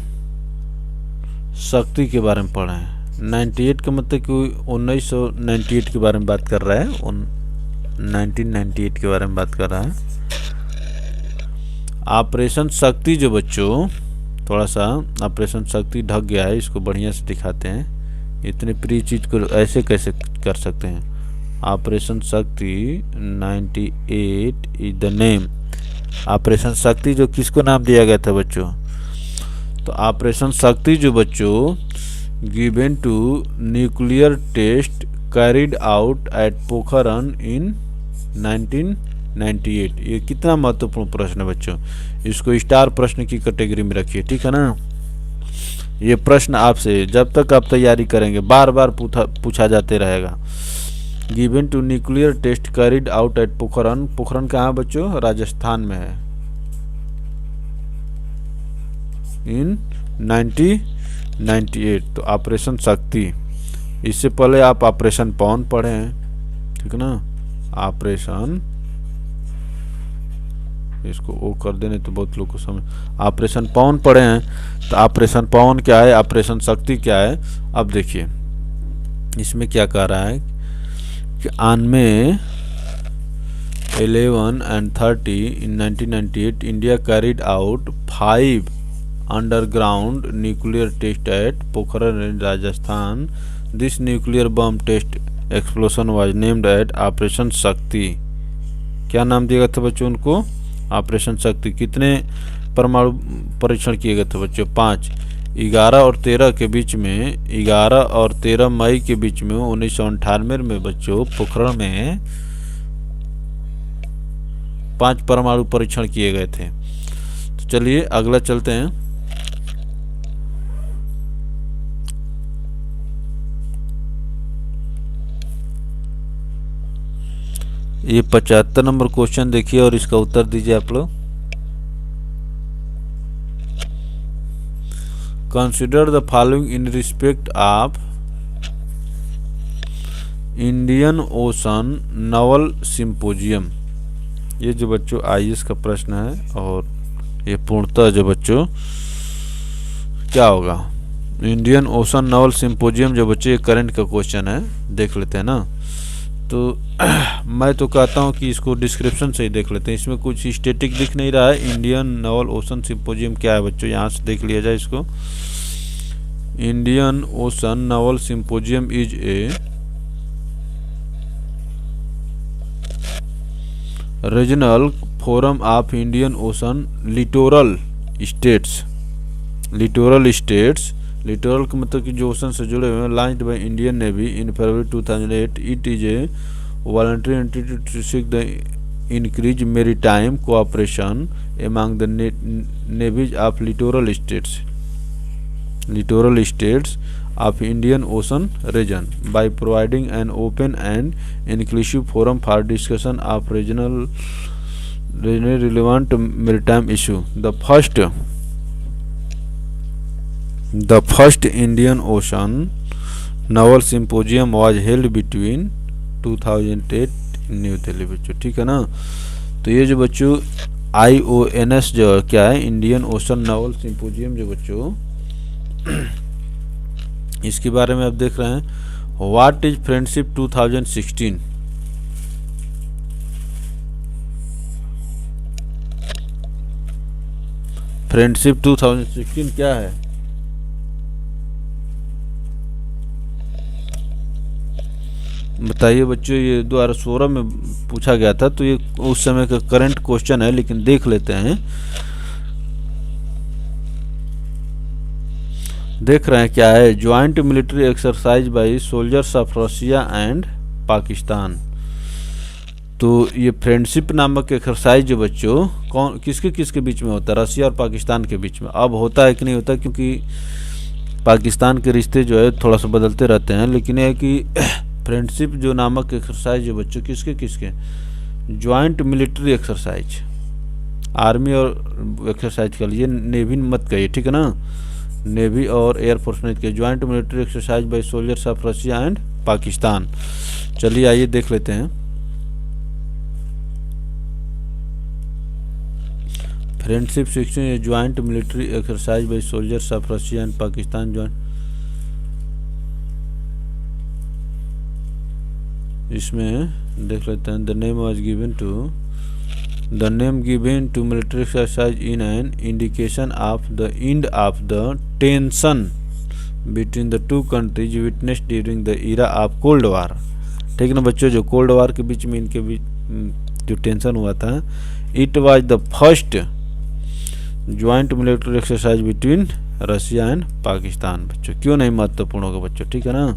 शक्ति के बारे में पढ़े हैं। 98 का मतलब कि 1998 के बारे में बात कर रहा है, 1998 के बारे में बात कर रहा है। ऑपरेशन शक्ति जो बच्चों, थोड़ा सा ऑपरेशन शक्ति ढक गया है, इसको बढ़िया से दिखाते हैं। इतने प्रिय चीज़ को ऐसे कैसे कर सकते हैं? ऑपरेशन शक्ति 98 is the name. Operation Shakti जो किसको नाम दिया गया था बच्चों? तो ऑपरेशन शक्ति जो बच्चों given to nuclear test carried out at Pokhran in 1998। ये कितना महत्वपूर्ण प्रश्न है बच्चों, इसको स्टार प्रश्न की कैटेगरी में रखिए, ठीक है ना। ये प्रश्न आपसे जब तक आप तैयारी करेंगे बार बार पूछा जाते रहेगा। Given to nuclear test carried out at Pokhran. Pokhran कहाँ बच्चों? राजस्थान में है। इन 1998। तो ऑपरेशन शक्ति, इससे पहले आप ऑपरेशन पवन पढ़े हैं, ठीक है ना। ऑपरेशन, इसको ओ कर देने तो बहुत लोग को समझ। ऑपरेशन पवन पढ़े हैं। तो ऑपरेशन पवन क्या है, ऑपरेशन शक्ति क्या है? अब देखिए इसमें क्या कह रहा है कि ऑन में 11 and 30 in 1998 India carried out 5 underground nuclear test at Pokhran in Rajasthan. This nuclear bomb test explosion was named at Operation Shakti. क्या नाम दिया गया था बच्चों उनको? ऑपरेशन शक्ति। कितने परमाणु परीक्षण किए गए थे बच्चों? 5। 11 और 13 के बीच में, 11 और 13 मई के बीच में 1998 में बच्चों पोखरण में 5 परमाणु परीक्षण किए गए थे। तो चलिए अगला चलते हैं। ये 75 नंबर क्वेश्चन देखिए और इसका उत्तर दीजिए आप लोग। Consider the following in respect of Indian Ocean naval symposium. ये जो बच्चों आईएएस का प्रश्न है और ये पूर्णतः जो बच्चों क्या होगा, इंडियन ओशन नवल सिंपोजियम जो बच्चों ये करंट का क्वेश्चन है, देख लेते हैं ना। तो मैं तो कहता हूँ कि इसको डिस्क्रिप्शन से ही देख लेते हैं, इसमें कुछ स्टैटिक दिख नहीं रहा है। इंडियन नवल ओशन सिंपोजियम क्या है बच्चों, यहाँ से देख लिया जाए इसको। Indian Ocean naval symposium is a regional forum of Indian Ocean littoral states. Littoral states, littoral का मतलब कि जो ओशन से जुड़े हुए हैं, launched by Indian navy in February 2008। It is a voluntary entity to seek the increase maritime cooperation among the navies of littoral states of Indian Ocean region by providing an open and inclusive forum for discussion of regional relevant maritime issue. The first Indian Ocean Naval Symposium was held between 2008 in New Delhi बच्चों, ठीक है ना। तो ये जो बच्चों IONS जो क्या है, इंडियन ओशन नावल सिंपोजियम जो बच्चों इसके बारे में आप देख रहे हैं। What is friendship 2016। फ्रेंडशिप 2016 क्या है, बताइए बच्चों। ये 2016 में पूछा गया था, तो ये उस समय का करंट क्वेश्चन है, लेकिन देख लेते हैं। देख रहे हैं क्या है, joint military exercise by soldiers of Russia and Pakistan. तो ये फ्रेंडशिप नामक एक्सरसाइज जो बच्चों कौन किसके किसके बीच में होता है, रशिया और पाकिस्तान के बीच में। अब होता है कि नहीं होता, क्योंकि पाकिस्तान के रिश्ते जो है थोड़ा सा बदलते रहते हैं, लेकिन यह है कि फ्रेंडशिप जो नामक एक्सरसाइज जो बच्चों किसके किसके, ज्वाइंट मिलिट्री एक्सरसाइज, आर्मी और एक्सरसाइज कर लिए, नेवी मत कहिए, ठीक है ना। नेवी और एयरफोर्स ने के joint military exercise by soldiers of Russia and Pakistan. चलिए आइए देख लेते हैं। Friendship 16 joint military exercise by soldiers of Russia and Pakistan joint. इसमें देख लेते हैं। The name was given to The name given to military exercise in an indication of the end of the tension between the two countries witnessed during the era of Cold War। ठीक है ना बच्चों, जो cold war के बीच में इनके बीच जो tension हुआ था, it was the first joint military exercise between Russia and Pakistan. बच्चों क्यों नहीं महत्वपूर्ण होगा बच्चों, ठीक है ना।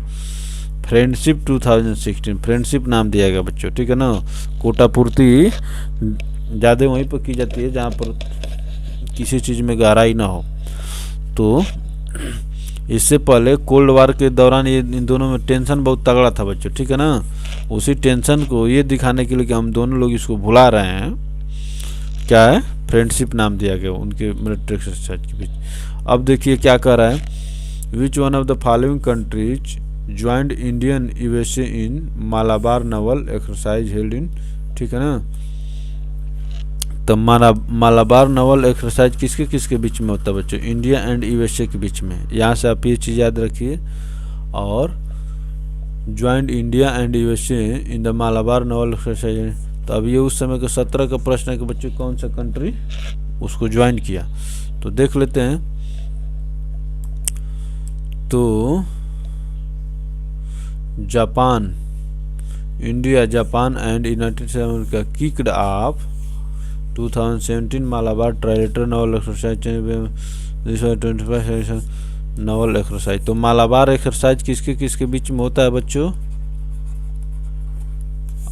फ्रेंडशिप 2016 फ्रेंडशिप नाम दिया गया बच्चों, ठीक है ना। कोटा पूर्ति ज़्यादा वहीं पर की जाती है जहाँ पर किसी चीज़ में गहराई ना हो। तो इससे पहले कोल्ड वार के दौरान ये इन दोनों में टेंशन बहुत तगड़ा था बच्चों, ठीक है ना। उसी टेंशन को ये दिखाने के लिए कि हम दोनों लोग इसको भुला रहे हैं, क्या है, फ्रेंडशिप नाम दिया गया उनके मिलिट्री एक्सरसाइज के बीच। अब देखिए क्या कर रहा है। Which one of the following countries joint Indian USA in Malabar novel exercise held in, ठीक है ना। तो मालाबार नावल एक्सरसाइज किसके किसके बीच में होता है बच्चों, इंडिया एंड यूएसए के बीच में। यहाँ से आप ये चीज़ याद रखिए। और joint India and USA in the Malabar novel exercise. तो अब ये उस समय का 17 का प्रश्न है कि बच्चों कौन सा कंट्री उसको ज्वाइन किया, तो देख लेते हैं। तो Japan, India, Japan and United states America kicked of 2017 Malabar trilateral novel exercise novel exercise. तो मालाबार एक्सरसाइज किसके किसके बीच में होता है बच्चों।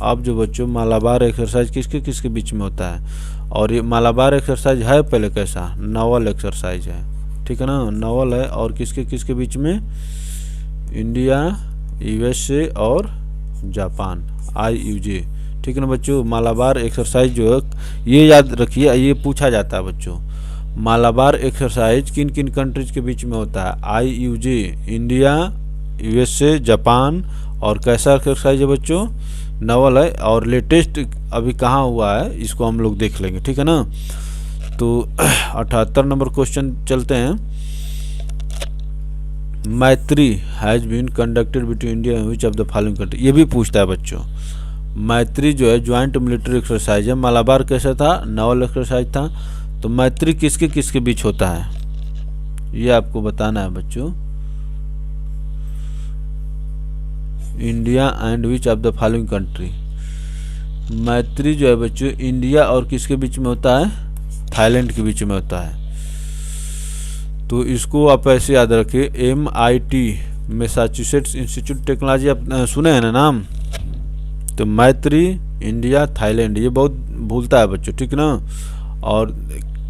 अब जो बच्चों मालाबार एक्सरसाइज किसके किसके बीच में होता है, और ये मालाबार एक्सरसाइज है पहले कैसा, नावल एक्सरसाइज है, ठीक है ना, नावल है। और किसके किसके बीच में, इंडिया, यूएसए और जापान, IUJ, ठीक है ना बच्चों। मालाबार एक्सरसाइज जो है ये याद रखिए, ये पूछा जाता है बच्चों। मालाबार एक्सरसाइज किन किन कंट्रीज के बीच में होता है? IUJ India, USA, Japan. और कैसा एक्सरसाइज है बच्चों? नवल है। और लेटेस्ट अभी कहाँ हुआ है इसको हम लोग देख लेंगे, ठीक है ना। तो 78 नंबर क्वेश्चन चलते हैं। Maitri has been conducted between India and which of the following country, ये भी पूछता है बच्चों। मैत्री जो है ज्वाइंट मिलिट्री एक्सरसाइज है। मालाबार कैसा था? नवल एक्सरसाइज था। तो मैत्री किसके किसके बीच होता है ये आपको बताना है बच्चों। India and which of the following country, मैत्री जो है बच्चों इंडिया और किसके बीच में होता है? थाईलैंड के बीच में होता है। तो इसको आप ऐसे याद रखिए, MIT मैसाचुसेट्स इंस्टीट्यूट टेक्नोलॉजी, आप सुने हैं ना नाम। तो मैत्री, इंडिया, थाईलैंड, ये बहुत भूलता है बच्चों, ठीक ना। और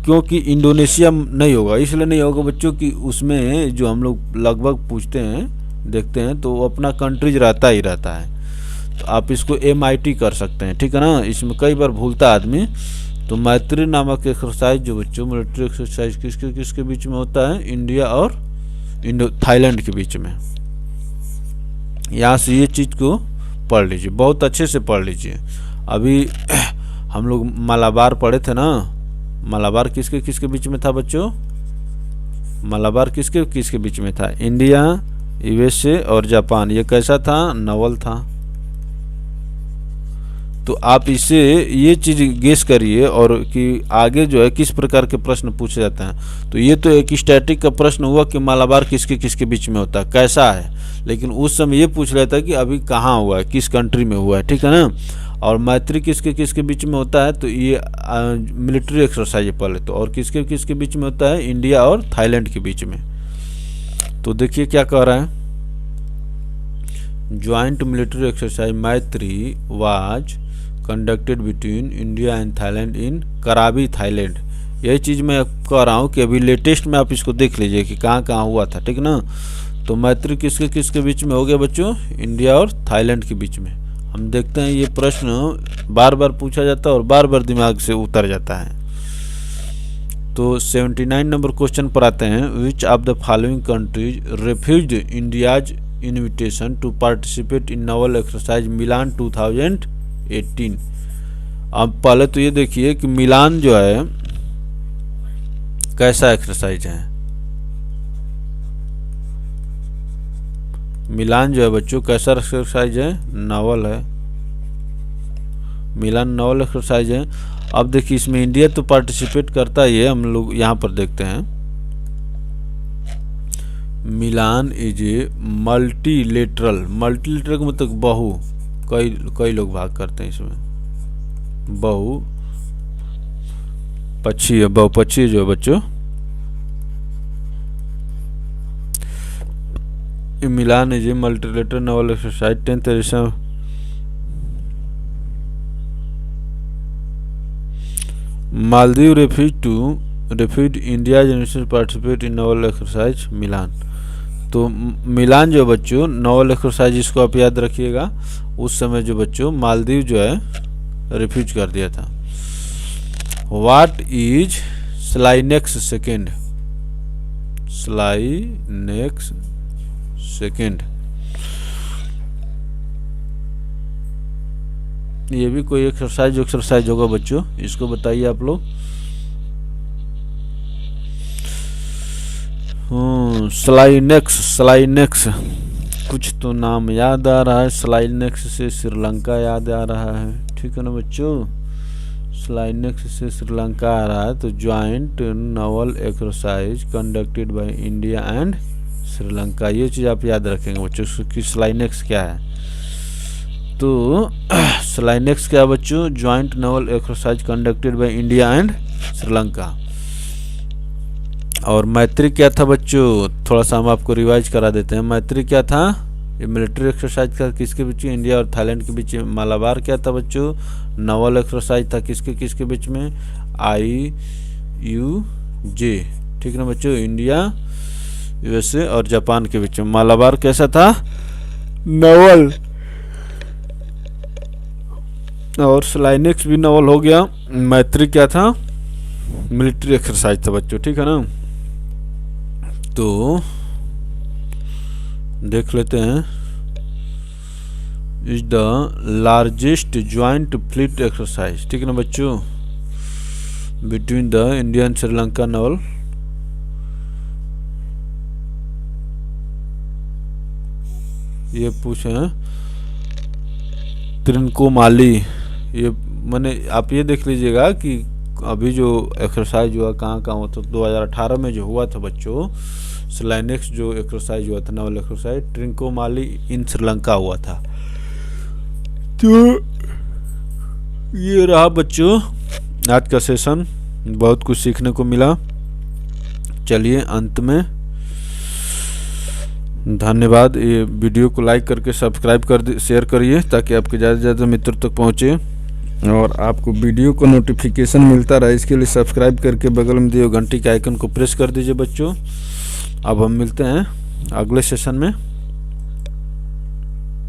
क्योंकि इंडोनेशिया नहीं होगा, इसलिए नहीं होगा बच्चों कि उसमें जो हम लोग लगभग पूछते हैं देखते हैं तो वो अपना कंट्रीज रहता ही रहता है। तो आप इसको MIT कर सकते हैं, ठीक है ना। इसमें कई बार भूलता है आदमी। तो मैत्री नामक एक्सरसाइज जो बच्चों मिलिट्री एक्सरसाइज किसके किसके बीच में होता है? इंडिया और थाईलैंड के बीच में। यहाँ से ये चीज़ को पढ़ लीजिए, बहुत अच्छे से पढ़ लीजिए। अभी हम लोग मालाबार पढ़े थे ना। मालाबार किसके किसके बीच में था बच्चों? मालाबार किसके किसके बीच में था? इंडिया, USA और जापान। ये कैसा था? नवल था। तो आप इससे ये चीज़ गेस करिए और कि आगे जो है किस प्रकार के प्रश्न पूछे जाते हैं। तो ये तो एक स्टैटिक का प्रश्न हुआ कि मालाबार किसके किसके बीच में होता है, कैसा है। लेकिन उस समय ये पूछ रहा था कि अभी कहाँ हुआ है, किस कंट्री में हुआ है, ठीक है ना। और मैत्री किसके किसके बीच में होता है? तो ये मिलिट्री एक्सरसाइज है पहले तो। और किसके किसके बीच में होता है? इंडिया और थाईलैंड के बीच में। तो देखिए क्या कह रहा है, joint military exercise Maitree was conducted between India and Thailand in Krabi, Thailand. यही चीज़ मैं कह रहा हूँ कि अभी लेटेस्ट में आप इसको देख लीजिए कि कहाँ कहाँ हुआ था, ठीक ना। तो मैत्री किसके किसके बीच में हो गया बच्चों? इंडिया और थाईलैंड के बीच में। हम देखते हैं ये प्रश्न बार बार पूछा जाता है और बार बार दिमाग से उतर जाता है। तो 79 नंबर क्वेश्चन पर आते हैं। Which of the following countries refused India's invitation to participate in naval exercise Milan 2018। अब पहले तो ये देखिए कि मिलान जो है कैसा एक्सरसाइज है। मिलान जो है बच्चों कैसा एक्सरसाइज है? नवल है। मिलान नवल एक्सरसाइज है। अब देखिए इसमें इंडिया तो पार्टिसिपेट करता ही है, हम लोग यहाँ पर देखते हैं। मिलान इज ए मल्टीलेटरल, मल्टीलेटरल का मतलब बहु, कई लोग भाग करते हैं इसमें। बहु पक्षी है, बहुपक्षी जो है बच्चों। Milan is a multilateral naval exercise 10th edition. Maldives refused India generation participate in naval exercise Milan. तो मिलान जो बच्चों नवल एक्सरसाइज, इसको आप याद रखिएगा। उस समय जो बच्चों मालदीव जो है रिफ्यूज कर दिया था। What is SLINEX second? SLINEX second, ये भी कोई एक्सरसाइज होगा बच्चों, इसको बताइए आप लोग। स्लाइनेक्स कुछ तो नाम याद आ रहा है। स्लाइनेक्स से श्रीलंका याद आ रहा है, ठीक है ना बच्चों। स्लाइनेक्स से श्रीलंका आ रहा है। तो joint Naval exercise conducted by India and Sri Lanka, ये चीज़ आप याद रखेंगे बच्चों कि स्लाइनेक्स क्या है। तो स्लाइनेक्स क्या बच्चों? Joint Naval exercise conducted by India and Sri Lanka. और मैत्री क्या था बच्चों? थोड़ा सा हम आपको रिवाइज करा देते हैं। मैत्री क्या था? ये मिलिट्री एक्सरसाइज था किसके बीच में? इंडिया और थाईलैंड के बीच में। मालाबार क्या था बच्चों? नवल एक्सरसाइज था किसके किसके बीच में? IUJ, ठीक ना बच्चों। इंडिया, USA और जापान के बीच में। मालाबार कैसा था? नवल। और स्लाइनेक्स भी नॉवल हो गया। मैत्री क्या था, मिलिट्री एक्सरसाइज था बच्चों, ठीक है ना। तो देख लेते हैं, is the largest joint fleet exercise, ठीक है ना बच्चों, between the India and Sri Lanka novel. ये पूछे हैं त्रिनकोमाली, ये मैंने आप ये देख लीजिएगा कि अभी जो एक्सरसाइज हुआ कहाँ हुआ था, 2018 में जो हुआ था बच्चों, स्लाइनेक्स जो एक्सरसाइज हुआ था नॉवल एक्सरसाइज, त्रिनकोमाली इन श्रीलंका हुआ था। तो ये रहा बच्चों आज का सेशन, बहुत कुछ सीखने को मिला। चलिए अंत में धन्यवाद। ये वीडियो को लाइक करके सब्सक्राइब कर शेयर करिए ताकि आपके ज़्यादा से ज़्यादा मित्रों तक पहुँचे और आपको वीडियो को नोटिफिकेशन मिलता रहे। इसके लिए सब्सक्राइब करके बगल में दिए घंटी के आइकन को प्रेस कर दीजिए बच्चों। अब हम मिलते हैं अगले सेशन में,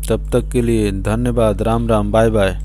तब तक के लिए धन्यवाद। Ram Ram, bye bye.